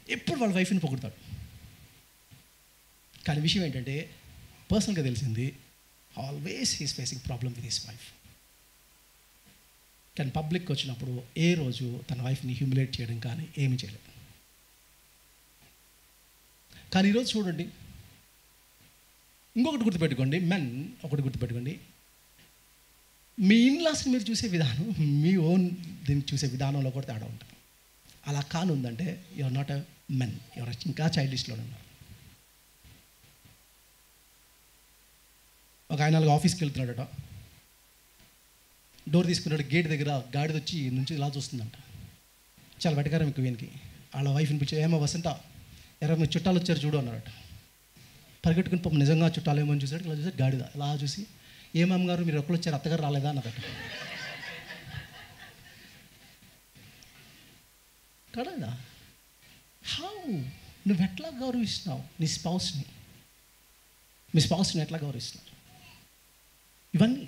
S5: ఎప్పుడు వాళ్ళ వైఫ్ని పొగుడతాడు. కానీ విషయం ఏంటంటే, పర్సనల్గా తెలిసింది, always he's facing problem with his wife. కానీ పబ్లిక్కి వచ్చినప్పుడు ఏ రోజు తన వైఫ్ని హ్యూమిలేట్ చేయడం కానీ ఏమీ చేయలేదు. కానీ ఈరోజు చూడండి, ఇంకొకటి గుర్తుపెట్టుకోండి, మెన్ ఒకటి గుర్తుపెట్టుకోండి, మీ ఇన్లాస్ని మీరు చూసే విధానం, మీ ఓన్ దీన్ని చూసే విధానంలో కూడా తేడా ఉంటుంది. అలా కానుందంటే your not a men, your ఇంకా చైల్డిష్లో ఉన్నారు. ఒక ఆయన ఆఫీస్కి వెళ్తున్నాడట, డోర్ తీసుకున్నాడు, గేట్ దగ్గర గాడిద వచ్చి నుంచి ఇలా చూస్తుందంట. చాలా వెటకారం ఎక్కువ వీనికి. వాళ్ళ వైఫ్ని పిలిచి, ఏమో వసంత, ఎవరైనా చుట్టాలు వచ్చారు చూడు అన్నారట. పరిగెట్టుకుని పాపం నిజంగా చుట్టాలు ఏమో అని చూసాడు. ఇలా చూసాడు గాడిద, ఇలా చూసి, ఏమమ్మ గారు మీరు ఒక్కరు వచ్చారు, అత్తగారు రాలేదా అన్నదట. కదా, హౌ నువ్వు ఎట్లా గౌరవిస్తున్నావు నీ స్పౌస్ని, మీ స్పౌస్ని ఎట్లా గౌరవిస్తున్నావు, ఇవన్నీ.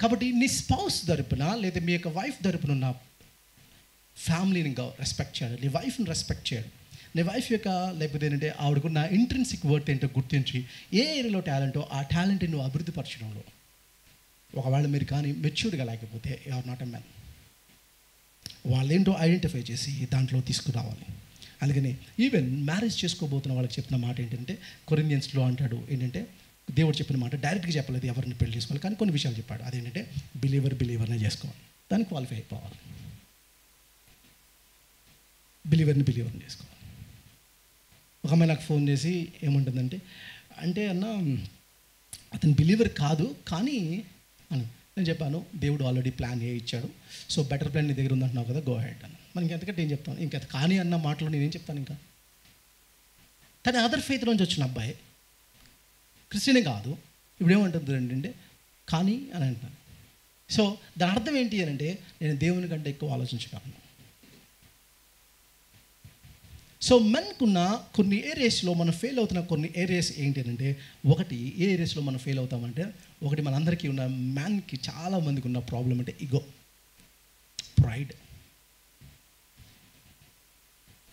S5: కాబట్టి నీ స్పౌస్ తరపున లేదా మీ యొక్క వైఫ్ తరపున ఉన్న ఫ్యామిలీని రెస్పెక్ట్ చేయాలి, నీ వైఫ్ని రెస్పెక్ట్ చేయాలి. నీ వైఫ్ యొక్క లేకపోతే ఏంటంటే ఆవిడకున్న ఇంట్రెన్సిక్ వర్త్ ఏంటో గుర్తించి, ఏ ఏరియాలో టాలెంటో ఆ టాలెంట్ని నువ్వు అభివృద్ధి పరచడంలో, ఒకవేళ మీరు కానీ మెచ్యూర్డ్గా లేకపోతే you are not a man. వాళ్ళేంటో ఐడెంటిఫై చేసి దాంట్లో తీసుకురావాలి. అందుకని ఈవెన్ మ్యారేజ్ చేసుకోబోతున్న వాళ్ళకి చెప్తున్న మాట ఏంటంటే, కొరింథియన్స్లో అంటాడు ఏంటంటే, దేవుడు చెప్పిన మాట డైరెక్ట్గా చెప్పలేదు ఎవరిని పెళ్లి చేసుకోవాలి, కానీ కొన్ని విషయాలు చెప్పాడు. అదేంటంటే బిలీవర్నే చేసుకోవాలి, దాన్ని క్వాలిఫై అయిపోవాలి. బిలీవర్ని చేసుకోవాలి. ఒక అమ్మాయి నాకు ఫోన్ చేసి ఏముంటుందంటే, అంటే అన్న అతను బిలీవర్ కాదు కానీ అని నేను చెప్పాను, దేవుడు ఆల్రెడీ ప్లాన్ ఏ ఇచ్చాడు, సో బెటర్ ప్లాన్ నీ దగ్గర ఉందంటున్నావు కదా, గో హెడ్ అని. మరి ఇంకెంతకంటే ఏం చెప్తాను, ఇంకా కానీ అన్న మాటలో నేనేం చెప్తాను. ఇంకా తన అదర్ ఫెయిత్ నుంచి వచ్చిన అబ్బాయి, క్రిస్టియనే కాదు, ఇప్పుడు ఏమంటుంది అంటే కానీ అని అంటున్నాను. సో దాని అర్థం ఏంటి అని అంటే నేను దేవుని కంటే ఎక్కువ ఆలోచించగలను. సో మెన్కున్న కొన్ని ఏరియాస్లో మనం ఫెయిల్ అవుతున్న కొన్ని ఏరియాస్ ఏంటి అంటే, ఒకటి ఏ ఏరియాస్లో మనం ఫెయిల్ అవుతామంటే, ఒకటి మనందరికీ ఉన్న మ్యాన్కి చాలా మందికి ఉన్న ప్రాబ్లం అంటే ఈగో, ప్రైడ్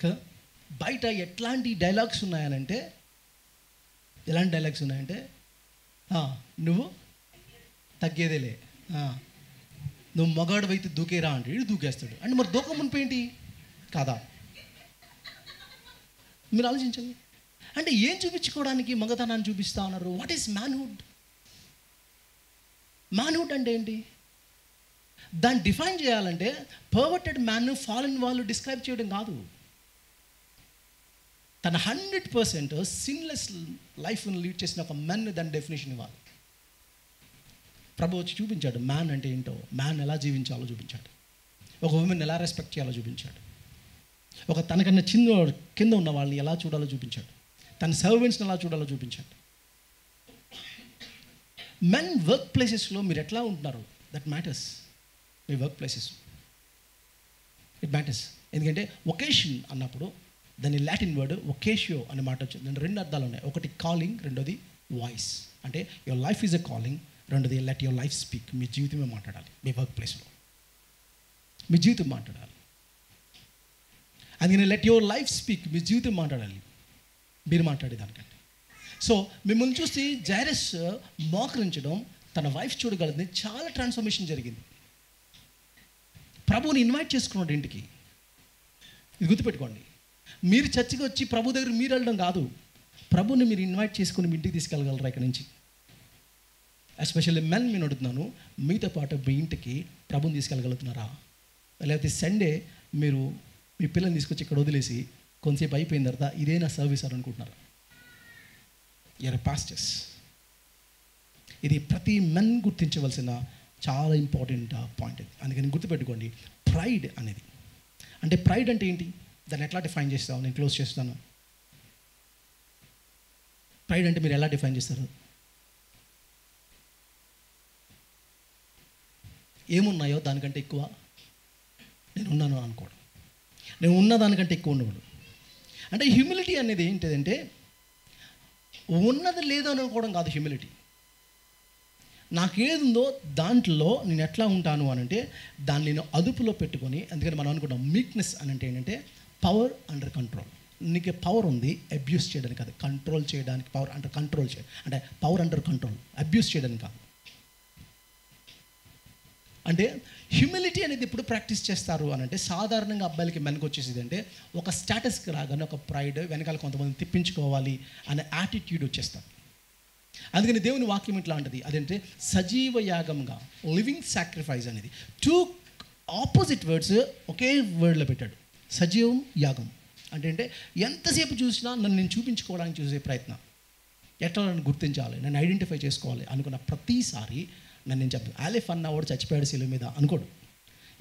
S5: కదా. బయట ఎట్లాంటి డైలాగ్స్ ఉన్నాయనంటే, ఎలాంటి డైలాగ్స్ ఉన్నాయంటే, నువ్వు తగ్గేదేలే, నువ్వు మగాడు అయితే దూకేరా అంటే ఇడు దూకేస్తాడు. అంటే మరి దూకం మునిపేంటి కాదా? మీరు ఆలోచించండి. అంటే ఏం చూపించుకోవడానికి మగతనాన్ని చూపిస్తా ఉన్నారు? What is manhood? మ్యాన్హుడ్ అంటే ఏంటి? దాన్ని డిఫైన్ చేయాలంటే పర్వర్టెడ్ మ్యాన్, ఫాలెన్ వాళ్ళు డిస్క్రైబ్ చేయడం కాదు. తన 100% సిన్లెస్ లైఫ్ని లీడ్ చేసిన ఒక మ్యాన్ దాని డెఫినేషన్ ఇవ్వాలి. ప్రభు వచ్చి చూపించాడు మ్యాన్ అంటే ఏంటో, మ్యాన్ ఎలా జీవించాలో చూపించాడు, ఒక ఉమెన్ ఎలా రెస్పెక్ట్ చేయాలో చూపించాడు, ఒక తనకన్నా కింద ఉన్న వాళ్ళని ఎలా చూడాలో చూపించాడు, తన సర్వెంట్స్ని ఎలా చూడాలో చూపించాడు. మెన్ వర్క్ ప్లేసెస్లో మీరు ఎట్లా ఉంటున్నారు, that matters. Me work places it matters. ఎందుకంటే ఒకేషన్ అన్నప్పుడు దాని లాటిన్ వర్డ్ ఒకేషియో అనే మాట వచ్చింది. దాని రెండు అర్థాలు ఉన్నాయి. ఒకటి కాలింగ్, రెండోది వాయిస్. అంటే your life is a calling, రెండోది లెట్ యువర్ లైఫ్ స్పీక్. మీ జీవితమే మాట్లాడాలి. మీ వర్క్ ప్లేస్లో మీ జీవితం మాట్లాడాలి. అందుకని లెట్ యువర్ లైఫ్ స్పీక్, మీ జీవితం మాట్లాడాలి మీరు మాట్లాడేదానికంటే. సో మిమ్మల్ని చూసి జైరస్ మోకరించడం, తన వైఫ్ చూడగలది, చాలా ట్రాన్స్ఫర్మేషన్ జరిగింది. ప్రభువుని ఇన్వైట్ చేసుకున్నాడు ఇంటికి. ఇది గుర్తుపెట్టుకోండి. మీరు చర్చికి వచ్చి ప్రభు దగ్గర మీరు వెళ్ళడం కాదు, ప్రభుని మీరు ఇన్వైట్ చేసుకుని మీ ఇంటికి తీసుకెళ్ళగలరా ఇక్కడ నుంచి. ఎస్పెషల్లీ మెన్ నేను అడుగుతున్నాను, మీతో పాటు మీ ఇంటికి ప్రభుని తీసుకెళ్ళగలుగుతున్నారా? లేకపోతే సండే మీరు మీ పిల్లల్ని తీసుకొచ్చి ఇక్కడ వదిలేసి కొంతసేపు అయిపోయిన తర్వాత ఇదే నా సర్వీస్ అని అనుకుంటున్నారా? You're pastors. ఇది ప్రతి మెన్ గుర్తించవలసిన చాలా ఇంపార్టెంట్ పాయింట్ ఇది. అందుకని గుర్తుపెట్టుకోండి, ప్రైడ్ అనేది. అంటే ప్రైడ్ అంటే ఏంటి, దాన్ని ఎట్లా డిఫైన్ చేస్తావు? నేను క్లోజ్ చేస్తాను. ప్రైడ్ అంటే మీరు ఎలా డిఫైన్ చేస్తారు? ఏమున్నాయో దానికంటే ఎక్కువ నేను ఉన్నాను అనుకోవడం, నేను ఉన్న దానికంటే ఎక్కువ ఉండకూడదు. అంటే హ్యూమిలిటీ అనేది ఏంటిదంటే ఉన్నది లేదో అనుకోవడం కాదు హ్యూమిలిటీ. నాకేది ఉందో దాంట్లో నేను ఎట్లా ఉంటాను అని అంటే దాన్ని నేను అదుపులో పెట్టుకొని, అందుకని మనం అనుకుంటాం మీక్నెస్ అని అంటే ఏంటంటే పవర్ అండర్ కంట్రోల్. నీకు పవర్ ఉంది అబ్యూస్ చేయడానికి కాదు, కంట్రోల్ చేయడానికి. పవర్ అండర్ కంట్రోల్ అంటే పవర్ అండర్ కంట్రోల్, అబ్యూస్ చేయడానికి కాదు. అంటే హ్యూమిలిటీ అనేది ఎప్పుడు ప్రాక్టీస్ చేస్తారు అని అంటే, సాధారణంగా అబ్బాయిలకి మెనకు వచ్చేసేది అంటే ఒక స్టేటస్కి రాగానే ఒక ప్రైడ్, వెనకాల కొంతమంది తిప్పించుకోవాలి అనే యాటిట్యూడ్ వచ్చేస్తారు. అందుకని దేవుని వాక్యం ఇట్లాంటిది, అదంటే సజీవ యాగంగా, లివింగ్ సాక్రిఫైస్ అనేది. టూ ఆపోజిట్ వర్డ్స్ ఒకే వర్డ్లో పెట్టాడు. సజీవం, యాగం అంటే ఎంతసేపు చూసినా నన్ను నేను చూపించుకోవడానికి చూసే ప్రయత్నం, ఎట్లా నన్ను గుర్తించాలి, నన్ను ఐడెంటిఫై చేసుకోవాలి అనుకున్న ప్రతిసారి నన్ను నేను చెప్తాను. ఆలిఫ్ అన్నవాడు చచ్చిపోయాడు శిలువ మీద అనుకోడు,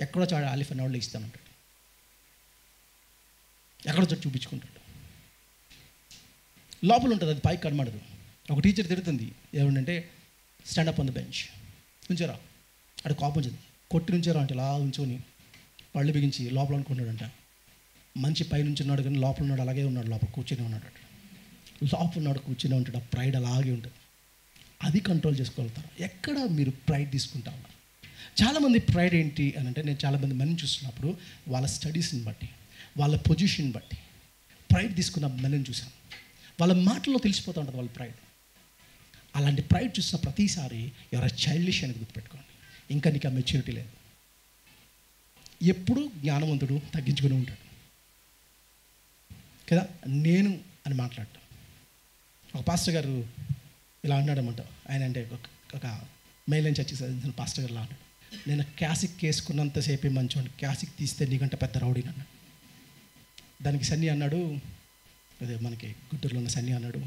S5: ఎక్కడో చాడు ఆలిఫ్ అన్నవాడు ఇస్తానంటాడు, ఎక్కడో చోటు చూపించుకుంటాడు. లోపల ఉంటుంది, అది పైకి కనబడదు. ఒక టీచర్ తిడుతుంది ఏమంటే స్టాండప్ ఆన్ ద బెంచ్, ఉంచారా అక్కడ కోపం వచ్చింది, కొట్టి ఉంచారా అంటే ఇలా ఉంచుకొని పళ్ళు బిగించి లోపల అనుకుంటాడంట. మంచి పైనుంచి ఉన్నాడు కానీ లోపల ఉన్నాడు అలాగే ఉన్నాడు, లోపల కూర్చొని ఉన్నాడు. లోపల ఉన్నాడు కూర్చొని ఉంటాడు, ఆ ప్రైడ్ అలాగే ఉంటుంది. అది కంట్రోల్ చేసుకోగలుగుతారు. ఎక్కడ మీరు ప్రైడ్ తీసుకుంటా ఉన్నారు? చాలామంది ప్రైడ్ ఏంటి అని అంటే, నేను చాలామంది మెన్ చూస్తున్నప్పుడు వాళ్ళ స్టడీస్ని బట్టి, వాళ్ళ పొజిషన్ బట్టి ప్రైడ్ తీసుకున్న మెన్ని చూసాను. వాళ్ళ మాటల్లో తెలిసిపోతూ ఉంటుంది వాళ్ళ ప్రైడ్. అలాంటి ప్రైడ్ చూసిన ప్రతిసారి ఎవరైనా చైల్డిష్ అని గుర్తుపెట్టుకోండి, ఇంకా నీకు ఆ మెచ్యూరిటీ లేదు. ఎప్పుడు జ్ఞానవంతుడు తగ్గించుకుని ఉంటాడు కదా. నేను అని మాట్లాడటం. ఒక పాస్టర్ గారు ఇలా అన్నాడనమాట. ఆయన అంటే ఒక మెయిల్ చర్చి చదివిన పాస్టర్ గారు ఇలా అన్నాడు, నేను క్యాసిక్ వేసుకున్నంతసేపే మంచోండి, క్యాసిక్ తీస్తే నీకంటే పెద్ద రౌడీని అన్నాడు. దానికి సన్నీ అన్నాడు, అదే మనకి గుంటూరులో ఉన్న సన్నీ అన్నాడు,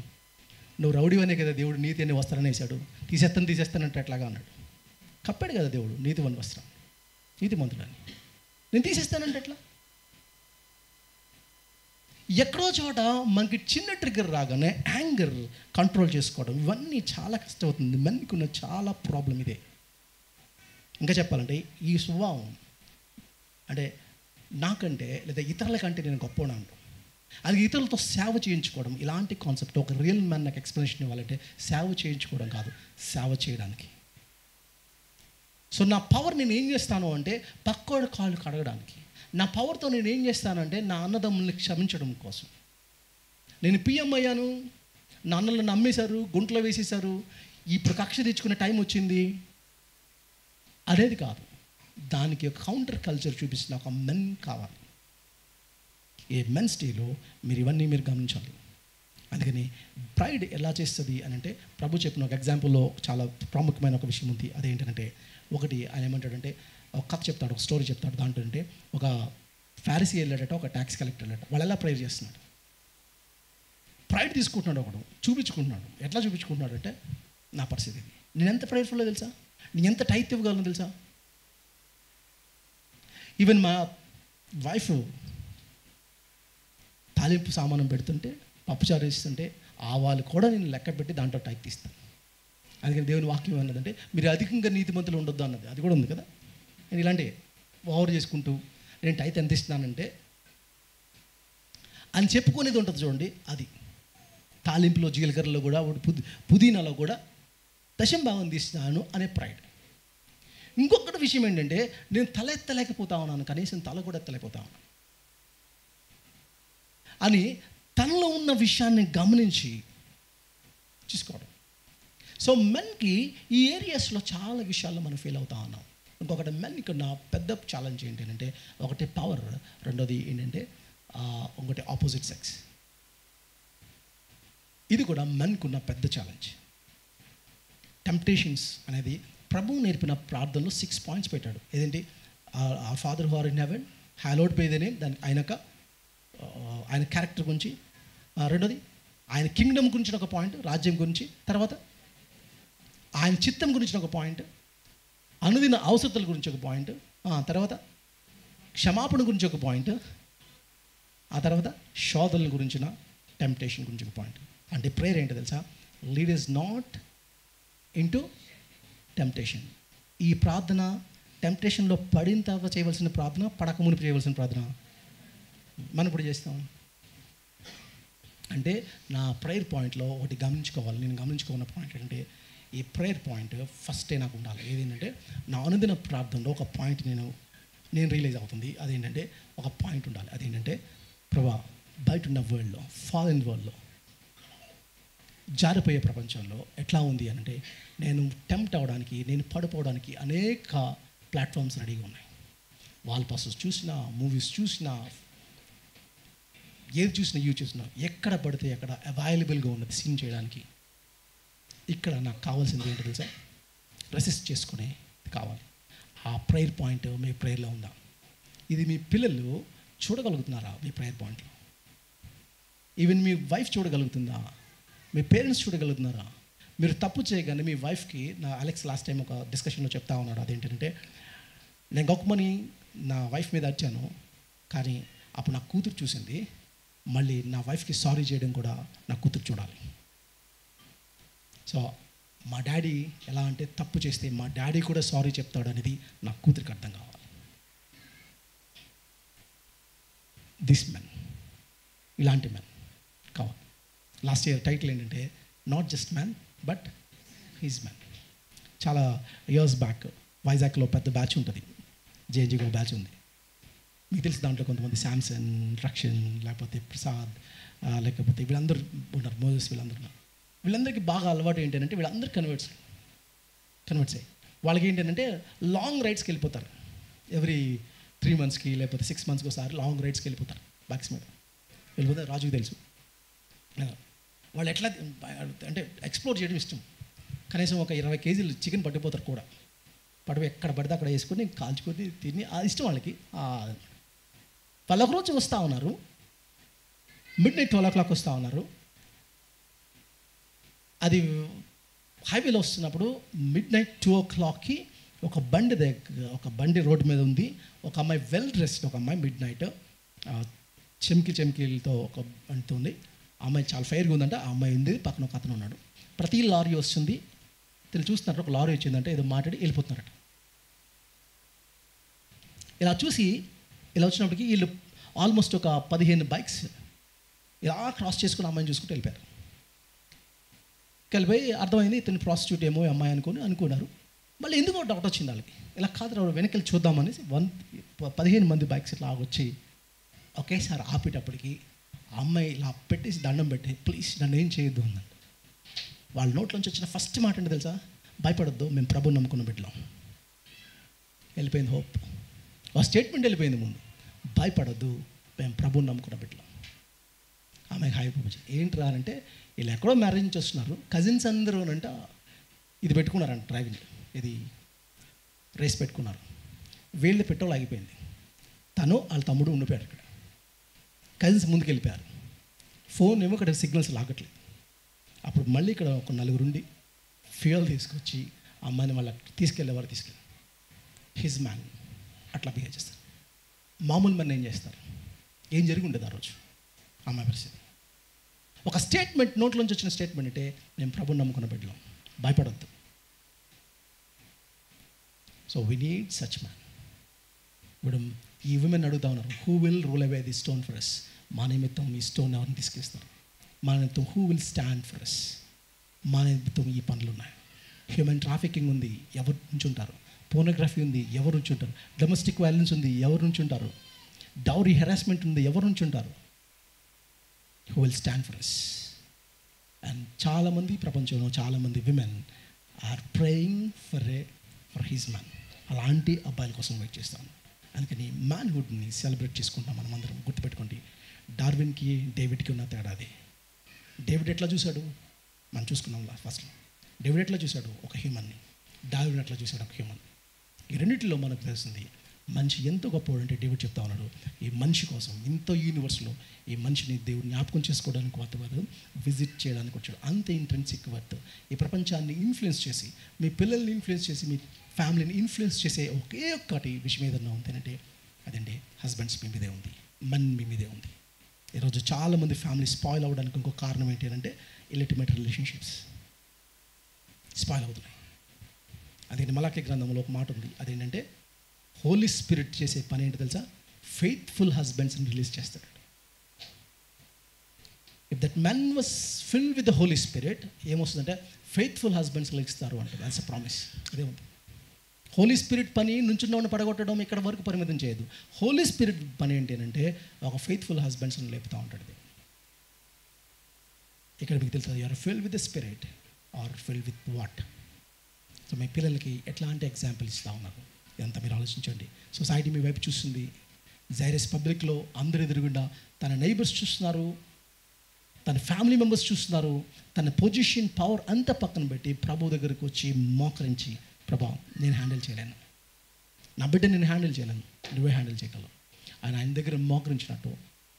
S5: నువ్వు రౌడీ అనే కదా దేవుడు నీతి అనే వస్త్రాన్ని వేశాడు, తీసేస్తానంటే ఎట్లాగా అన్నాడు. కప్పాడు కదా దేవుడు నీతివన్ వస్త్రం, నీతిమంతుడని. నేను తీసేస్తానంటే ఎట్లా? ఎక్కడో చోట మనకి చిన్న ట్రిగ్గర్ రాగానే యాంగర్ కంట్రోల్ చేసుకోవడం, ఇవన్నీ చాలా కష్టమవుతుంది. మనకి ఉన్న చాలా ప్రాబ్లం ఇదే. ఇంకా చెప్పాలంటే ఈ స్వభావం అంటే నాకంటే లేదా ఇతరుల కంటే నేను గొప్పవాడు అంటాను, అది ఇతరులతో సేవ చేయించుకోవడం, ఇలాంటి కాన్సెప్ట్. ఒక రియల్ మ్యాన్ నాకు ఎక్స్ప్లెనేషన్ ఇవ్వాలంటే సేవ చేయించుకోవడం కాదు, సేవ చేయడానికి. సో నా పవర్ నేను ఏం చేస్తాను అంటే పక్కోడి కాళ్ళు కడగడానికి. నా పవర్తో నేను ఏం చేస్తానంటే నా అన్నదమ్ముల్ని క్షమించడం కోసం. నేను పిఎం అయ్యాను, నా అన్నలు నమ్మేశారు, గుంట్లో వేసేశారు, ఇప్పుడు కక్ష తెచ్చుకునే టైం వచ్చింది అనేది కాదు. దానికి ఒక కౌంటర్ కల్చర్ చూపిస్తున్న ఒక మెన్ కావాలి. ఏ మెన్ స్టేలో ఇవన్నీ మీరు గమనించాలి. అందుకని ప్రైడ్ ఎలా చేస్తుంది అని అంటే ప్రభు చెప్పిన ఒక ఎగ్జాంపుల్లో చాలా ప్రాముఖ్యమైన ఒక విషయం ఉంది. అదేంటంటే ఒకటి ఆయన ఏమంటాడంటే ఒక కథ చెప్తాడు, ఒక స్టోరీ చెప్తాడు. దాంట్లో అంటే ఒక ఫారిసీ వెళ్ళాడట, ఒక ట్యాక్స్ కలెక్టర్ వెళ్ళాడట. వాళ్ళు ఎలా ప్రేయర్ చేస్తున్నాడు, ప్రైడ్ తీసుకుంటున్నాడు, ఒకడు చూపించుకుంటున్నాడు. ఎట్లా చూపించుకుంటున్నాడు అంటే నా పరిస్థితి ఇది, నేను ఎంత ప్రైడ్ఫుల్లో తెలుసా, నేను ఎంత టైట్ ఇవ్వగలను తెలుసా. ఈవెన్ మా వైఫ్ తాలింపు సామానం పెడుతుంటే, పప్పుచారు వేస్తుంటే ఆవాలు కూడా నేను లెక్క పెట్టి దాంట్లో టైప్ తీస్తాను. అందుకని దేవుని వాక్యం అన్నదంటే మీరు అధికంగా నీతిమంతులు ఉండొద్దు అన్నది, అది కూడా ఉంది కదా. నేను ఇలాంటి ఓవర్ చేసుకుంటూ నేను టైప్ ఎంత ఇస్తున్నానంటే అని చెప్పుకునేది ఉంటుంది చూడండి. అది తాలింపులో జీలకర్రలో కూడా పుదీనాలో కూడా దశం భాగం తీస్తున్నాను అనే ప్రైడ్. ఇంకొకటి విషయం ఏంటంటే నేను తల ఎత్తలేకపోతా ఉన్నాను, కనీసం తల కూడా ఎత్తలేకపోతా ఉన్నాను అని తనలో ఉన్న విషయాన్ని గమనించి చూసుకోవడం. సో మెన్కి ఈ ఏరియాస్లో చాలా విషయాల్లో మనం ఫీల్ అవుతా ఉన్నాం. ఇంకొకటి మెన్ ఇక్కడ నా పెద్ద ఛాలెంజ్ ఏంటంటే ఒకటి పవర్, రెండోది ఏంటంటే ఇంకోటి ఆపోజిట్ సెక్స్. ఇది కూడా మెన్కున్న పెద్ద ఛాలెంజ్. టెంప్టేషన్స్ అనేది ప్రభువు నేర్పిన ప్రార్థనలో 6 పాయింట్స్ పెట్టాడు. ఏదేంటి ఆ father who are in heaven hallowed by the name, దాని ఆయన క్యారెక్టర్ గురించి, రెండోది ఆయన కింగ్డమ్ గురించి ఒక పాయింట్, రాజ్యం గురించి, తర్వాత ఆయన చిత్తం గురించిన ఒక పాయింట్, అనుదిన అవసరతల గురించి ఒక పాయింట్, తర్వాత క్షమాపణ గురించి ఒక పాయింట్, ఆ తర్వాత శోధనల గురించిన టెంప్టేషన్ గురించి ఒక పాయింట్. అంటే ప్రేయర్ ఏంటో తెలుసా, lead is naught into temptation. ఈ ప్రార్థన టెంప్టేషన్లో పడిన తర్వాత చేయవలసిన ప్రార్థన, పడక మునిపి చేయవలసిన ప్రార్థన మనం ఇప్పుడు చేస్తాం. అంటే నా ప్రేయర్ పాయింట్లో ఒకటి గమనించుకోవాలి, నేను గమనించుకున్న పాయింట్ ఏంటంటే ఈ ప్రేయర్ పాయింట్ ఫస్టే నాకు ఉండాలి. ఏదేంటంటే నా అనుదిన ప్రార్థనలో ఒక పాయింట్ నేను రియలైజ్ అవుతుంది. అదేంటంటే ఒక పాయింట్ ఉండాలి. అదేంటంటే ప్రభా, బయట ఉన్న వరల్డ్లో, ఫారెన్ వరల్డ్లో, జారిపోయే ప్రపంచంలో ఎట్లా ఉంది అంటే నేను టెంప్ట్ అవ్వడానికి, నేను పడిపోవడానికి అనేక ప్లాట్ఫామ్స్ రెడీగా ఉన్నాయి. వాల్ పాసెస్ చూసినా, మూవీస్ చూసినా, ఏది చూసినా, చూసినా ఎక్కడ పడితే అక్కడ అవైలబుల్గా ఉన్నది సీన్ చేయడానికి. ఇక్కడ నాకు కావాల్సింది ఏంటో తెలుసా, రెసిస్ట్ చేసుకునే కావాలి. ఆ ప్రేయర్ పాయింట్ మీ ప్రేయర్లో ఉందా? ఇది మీ పిల్లలు చూడగలుగుతున్నారా మీ ప్రేయర్ పాయింట్లో? ఈవెన్ మీ వైఫ్ చూడగలుగుతుందా? మీ పేరెంట్స్ చూడగలుగుతున్నారా? మీరు తప్పు చేయగానే మీ వైఫ్కి, నా అలెక్స్ లాస్ట్ టైం ఒక డిస్కషన్లో చెప్తా ఉన్నాడు. అదేంటంటే నేను గొప్పమని నా వైఫ్ మీద వచ్చాను, కానీ అప్పుడు నా కూతురు చూసింది, మళ్ళీ నా వైఫ్కి సారీ చేయడం కూడా నా కూతురు చూడాలి. సో మా డాడీ ఎలా అంటే తప్పు చేస్తే మా డాడీ కూడా సారీ చెప్తాడు అనేది నా కూతురికి అర్థం కావాలి. దిస్ మెన్, ఇలాంటి మెన్ కావాలి. లాస్ట్ ఇయర్ టైటిల్ ఏంటంటే not just man but he's man. చాలా ఇయర్స్ బ్యాక్ వైజాగ్లో పెద్ద బ్యాచ్ ఉంటుంది, జేఎన్జీకి ఒక బ్యాచ్ ఉంది. మీకు తెలుసు, దాంట్లో కొంతమంది శాంసన్, రక్షన్, లేకపోతే ప్రసాద్, లేకపోతే వీళ్ళందరూ ఉన్నారు, మోజెస్, వీళ్ళందరూ ఉన్నారు. వీళ్ళందరికీ బాగా అలవాటు ఏంటంటే వీళ్ళందరూ కన్వర్ట్స్ అయ్యి వాళ్ళకి ఏంటంటే లాంగ్ రైడ్స్కి వెళ్ళిపోతారు. ఎవ్రీ 3 monthsకి లేకపోతే 6 monthsకి ఒకసారి లాంగ్ రైడ్స్కి వెళ్ళిపోతారు. బైక్స్ మీద వెళ్ళిపోతారు. రాజుకి తెలుసు. వాళ్ళు ఎట్లా అంటే ఎక్స్ప్లోర్ చేయడం ఇష్టం. కనీసం ఒక 20 కేజీలు చికెన్ పట్టిపోతారు కూడా, పడిపోయి ఎక్కడ పడితే అక్కడ వేసుకొని కాల్చుకొని తిని ఆ ఇష్టం వాళ్ళకి. వాళ్ళు ఒకరోజు వస్తూ ఉన్నారు, మిడ్నైట్ 12 o'clock వస్తూ ఉన్నారు. అది హైవేలో వస్తున్నప్పుడు మిడ్నైట్ 2 o'clockకి ఒక బండి రోడ్డు మీద ఉంది. ఒక అమ్మాయి వెల్ డ్రెస్డ్, ఒక అమ్మాయి మిడ్నైట్ చెమ్కీలతో ఒక బండి ఉంది. ఆ అమ్మాయి చాలా ఫైర్గా ఉందంటే, ఆ అమ్మాయి ఉంది, పక్కన ఒక అతను ఉన్నాడు. ప్రతి లారీ వస్తుంది, వీళ్ళు చూస్తున్నారు, ఒక లారీ వచ్చిందంటే ఏదో మాట్లాడి వెళ్ళిపోతున్నారట. ఇలా చూసి ఇలా వచ్చినప్పటికీ వీళ్ళు ఆల్మోస్ట్ ఒక 15 బైక్స్ ఇలా క్రాస్ చేసుకుని అమ్మాయిని చూసుకుంటూ వెళ్ళిపోయారు. వెళ్ళిపోయి అర్థమైంది ఇతను ప్రాస్టిట్యూట్ ఏమో అమ్మాయి అనుకున్నారు. మళ్ళీ ఎందుకో డౌట్ వచ్చింది వాళ్ళకి. ఇలా కాదు వెనకెళ్ళి చూద్దామనేసి 15 మంది బైక్స్ ఇట్లా వచ్చి ఒకేసారి ఆపేటప్పటికి ఆ అమ్మాయి ఇలా పెట్టేసి దండం పెట్టి, ప్లీజ్ నన్ను ఏం చేయొద్దు అన్నాడు. వాళ్ళ నోట్లోంచి వచ్చిన ఫస్ట్ మాట ఏంటో తెలుసా? భయపడొద్దు, మేము ప్రభుని నమ్ముకున్న బిడ్డలం. వెళ్ళిపోయింది హోప్. ఆ స్టేట్మెంట్ వెళ్ళిపోయింది ముందు. భయపడొద్దు, మేము ప్రభుని నమ్ముకున్న బిడ్డలం. ఆమెకు హాయి పూజ ఏంట్రా అంటే, వీళ్ళు ఎక్కడో మ్యారేజ్ నుంచి వస్తున్నారు, కజిన్స్ అందరూ అంట ఇది పెట్టుకున్నారంట, డ్రైవింగ్ ఇది రేస్ పెట్టుకున్నారు. వీళ్ళు పెట్రోల్ ఆగిపోయింది, తను వాళ్ళ తమ్ముడు ఉండిపోయారు. ఇక్కడ కజిన్స్ ముందుకు వెళ్ళిపోయారు. ఫోన్ ఏమో ఇక్కడ సిగ్నల్స్ లాగట్లేదు. అప్పుడు మళ్ళీ ఇక్కడ ఒక 4 ఉండి ఫ్యూయల్ తీసుకొచ్చి అమ్మాయిని వాళ్ళ తీసుకెళ్ళేవారు హిజ్ మ్యాన్ అట్లా బిహేవ్ చేస్తారు. మామూలు మ్యాన్ ఏం చేస్తారు? ఏం జరిగి ఉండేది ఆ రోజు అమ్మాయి పరిస్థితి? ఒక స్టేట్మెంట్, నోట్లోంచి వచ్చిన స్టేట్మెంట్ అంటే, మేము ప్రభుని నమ్ముకున్న బిడ్డలం, భయపడొద్దు. So we need such man. ఇప్పుడు ఈ విమెన్ అడుగుతా ఉన్నారు, who will rule away the stone for us? మా నిమిత్తం ఈ స్టోన్ ఎవరిని తీసుకెళ్తారు? మా నిమిత్తం who will stand for us? మా నిమిత్తం ఈ పనులు ఉన్నాయి. హ్యూమన్ ట్రాఫికింగ్ ఉంది, ఎవరు నుంచి ఉంటారు? పోర్నోగ్రఫీ ఉంది, ఎవరు నుంచి ఉంటారు? డొమెస్టిక్ వైలెన్స్ ఉంది, ఎవరు నుంచి ఉంటారు? డౌరీ హెరాస్మెంట్ ఉంది, ఎవరు నుంచి ఉంటారు? Who will stand for us? And చాలామంది ప్రపంచంలో చాలామంది women are praying for his man. అలాంటి అబ్బాయిల కోసం వెయిట్ చేస్తాను. అందుకని మ్యాన్హుడ్ని సెలబ్రేట్ చేసుకుంటాం మనం అందరం. గుర్తుపెట్టుకోండి, డార్విన్కి డేవిడ్కి ఉన్న తేడా అది. డేవిడ్ ఎట్లా చూశాడు మనం చూసుకున్నాం ఫస్ట్లో. డేవిడ్ ఎట్లా చూశాడు ఒక హ్యూమన్ని, డార్విన్ ఎట్లా చూశాడు ఒక హ్యూమన్. ఈ రెండింటిలో మనకు తెలుస్తుంది మనిషి ఎంత గొప్పవాడు అంటే, డేవిడ్ చెప్తా ఉన్నాడు, ఈ మనిషి కోసం ఇంత యూనివర్స్లో ఈ మనిషిని దేవుడు జ్ఞాపకం చేసుకోవడానికి వాతావరణం విజిట్ చేయడానికి వచ్చాడు. అంత ఇంట్రెన్సిక్ వర్త్. ఈ ప్రపంచాన్ని ఇన్ఫ్లుయెన్స్ చేసి, మీ పిల్లల్ని ఇన్ఫ్లుయెన్స్ చేసి, మీ ఫ్యామిలీని ఇన్ఫ్లుయెన్స్ చేసే ఒకే ఒక్కటి విషయం ఏదన్నా ఉందంటే అదండి, హస్బెండ్స్ మీ మీదే ఉంది, మెన్ మీ మీదే ఉంది. ఈరోజు చాలామంది ఫ్యామిలీ స్పాయిల్ అవ్వడానికి ఇంకొక కారణం ఏంటి అంటే, ఇల్లిటిమేట్ రిలేషన్షిప్స్ స్పాయిల్ అవుతున్నాయి. అదేంటి, మలాకి గ్రంథంలో ఒక మాట ఉంది, అదేంటంటే హోలీ స్పిరిట్ చేసే పని ఏంటి తెలుసా? ఫెయిత్ఫుల్ హస్బెండ్స్ని రిలీజ్ చేస్తాడు. If that men was filled with the holy spirit, ఏమొస్తుందంటే ఫెయిత్ఫుల్ హస్బెండ్స్ ఇస్తారు అంటారు. That's a promise. అదే ఉంది. హోలీ స్పిరిట్ పని నుంచున్నవాడిని పడగొట్టడం ఇక్కడ వరకు పరిమితం చేయదు. హోలీ స్పిరిట్ పని ఏంటి అంటే, ఒక ఫెయిత్ఫుల్ హస్బెండ్స్ని లేపుతూ ఉంటాడు. ఇక్కడ మీకు తెలుస్తుంది, you're filled with the spirit are filled with what. So మీ పిల్లలకి ఎట్లాంటి ఎగ్జాంపుల్ ఇస్తూ ఉన్నారు ఇదంతా మీరు ఆలోచించండి. సొసైటీ మీ వైపు చూస్తుంది. జైరస్ పబ్లిక్లో అందరు ఎదురుగుండా తన నైబర్స్ చూస్తున్నారు, తన ఫ్యామిలీ మెంబర్స్ చూస్తున్నారు. తన పొజిషన్, పవర్ అంతా పక్కన పెట్టి ప్రభు దగ్గరికి వచ్చి మోకరించి, ప్రభా నేను హ్యాండిల్ చేయలేను, నా బిడ్డ నేను హ్యాండిల్ చేయలేను, నువ్వే హ్యాండిల్ చేయగలవు అని ఆయన దగ్గర మోకరించినట్టు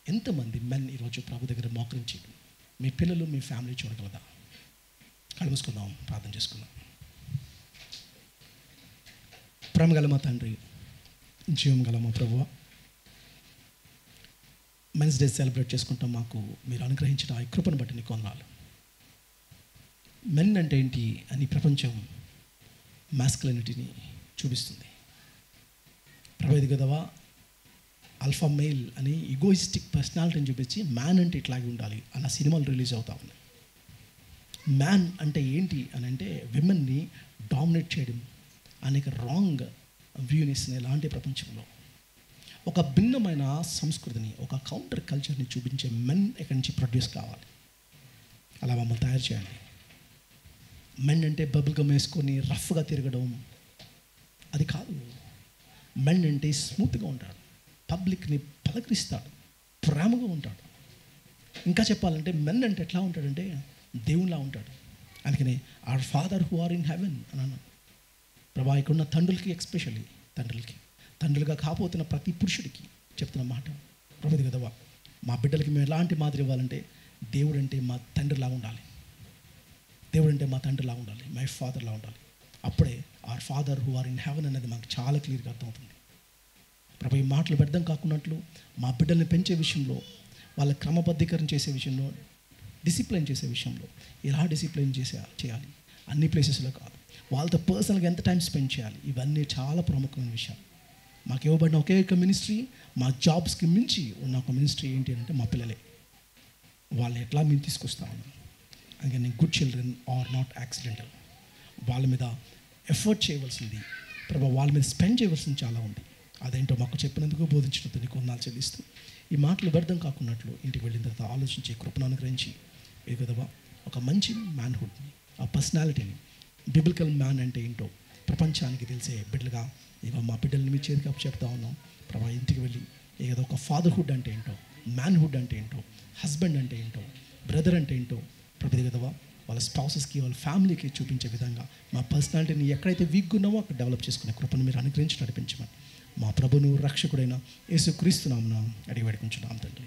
S5: ఎంతమంది మెన్ ఈరోజు ప్రభు దగ్గర మోకరించి మీ పిల్లలు, మీ ఫ్యామిలీ చూడగలదా? కళ్ళు మూసుకుందాం, ప్రార్థన చేసుకుందాం. ప్రేమ గల మా తండ్రి, జీవం గల మా ప్రభువా, మెన్స్ డే సెలబ్రేట్ చేసుకుంటాం. మాకు మీరు అనుగ్రహించిన ఈ కృపను బట్టి నీకు వందనాలు. మెన్ అంటే ఏంటి అని ప్రపంచం మాస్కులినిటీని చూపిస్తుంది. ప్రభు కదవా, ఆల్ఫా మెయిల్ అని ఈగోయిస్టిక్ పర్సనాలిటీని చూపించి మ్యాన్ అంటే ఇట్లాగే ఉండాలి అన్న సినిమాలు రిలీజ్ అవుతా ఉన్నాయి. మ్యాన్ అంటే ఏంటి అని అంటే విమెన్ని డామినేట్ చేయడం అనేక రాంగ్ వ్యూనిస్ని ఇలాంటి ప్రపంచంలో ఒక భిన్నమైన సంస్కృతిని, ఒక కౌంటర్ కల్చర్ని చూపించే మెన్ ఎక్కడి నుంచి ప్రొడ్యూస్ కావాలి. అలా మమ్మల్ని తయారు చేయండి. మెన్ అంటే బబుల్ గమ్ వేసుకొని రఫ్గా తిరగడం అది కాదు. మెన్ అంటే స్మూత్గా ఉంటాడు, పబ్లిక్ని పలకరిస్తాడు, ప్రేమగా ఉంటాడు. ఇంకా చెప్పాలంటే మెన్ అంటే ఎట్లా ఉంటాడంటే దేవునిలా ఉంటాడు. అందుకని our father who are in heaven అని అన్నాను. ప్రభా ఇక్కడున్న తండ్రులకి, ఎస్పెషల్లీ తండ్రులుగా కాపోతున్న ప్రతి పురుషుడికి చెప్తున్న మాట ప్రభుది కదవా, మా బిడ్డలకి మేము ఎలాంటి మాదిరి ఇవ్వాలంటే దేవుడు అంటే మా తండ్రిలా ఉండాలి, దేవుడు అంటే మా తండ్రిలా ఉండాలి, మై ఫాదర్లా ఉండాలి. అప్పుడే our father who are in heaven అనేది మాకు చాలా క్లియర్గా అర్థమవుతుంది. ప్రభు ఈ మాటలు వ్యర్థం కాకున్నట్లు మా బిడ్డల్ని పెంచే విషయంలో, వాళ్ళ క్రమబద్ధీకరణ చేసే విషయంలో, డిసిప్లైన్ చేసే విషయంలో ఎలా డిసిప్లైన్ చేయాలి, అన్ని ప్లేసెస్లో కాదు, వాళ్ళతో పర్సనల్గా ఎంత టైం స్పెండ్ చేయాలి, ఇవన్నీ చాలా ప్రముఖమైన విషయాలు. మాకు ఇవ్వబడిన ఒకే ఒక మినిస్ట్రీ, మా జాబ్స్కి మించి ఉన్న ఒక మినిస్ట్రీ ఏంటి అంటే మా పిల్లలే. వాళ్ళని ఎట్లా మేము తీసుకొస్తా ఉన్నాం. అందుకని good children are not accidental. వాళ్ళ మీద ఎఫర్ట్ చేయవలసింది, ప్రభు వాళ్ళ మీద స్పెండ్ చేయవలసింది చాలా ఉంది. అదేంటో మాకు చెప్పినందుకు, బోధించినందుకు నీకు వందనాలు చెల్లిస్తూ, ఈ మాటలు వ్యర్థం కాకున్నట్లు ఇంటికి వెళ్ళిన తర్వాత ఆలోచించి కృపను అనుగ్రహించి ఈ విధంగా ఒక మంచి మ్యాన్హుడ్ని, ఆ పర్సనాలిటీని, బిబిలికల్ మ్యాన్ అంటే ఏంటో ప్రపంచానికి తెలిసే బిడ్డలుగా ఇక మా బిడ్డల్ని మీ చేతికి అప్పు చెప్తా ఉన్నాం. ప్రభా ఇంటికి వెళ్ళి ఏదో ఒక ఫాదర్హుడ్ అంటే ఏంటో, మ్యాన్హుడ్ అంటే ఏంటో, హస్బెండ్ అంటే ఏంటో, బ్రదర్ అంటే ఏంటో ప్రభు విధవా వాళ్ళ స్పౌసెస్కి, వాళ్ళ ఫ్యామిలీకి చూపించే విధంగా మా పర్సనాలిటీని ఎక్కడైతే వీక్గా ఉన్నామో అక్కడ డెవలప్ చేసుకునే కృపను మీరు అనుగ్రహించి నడిపించమని మా ప్రభును రక్షకుడైన యేసుక్రీస్తు నామమున అడిగి వేడుకుంటున్నాం తండ్రి.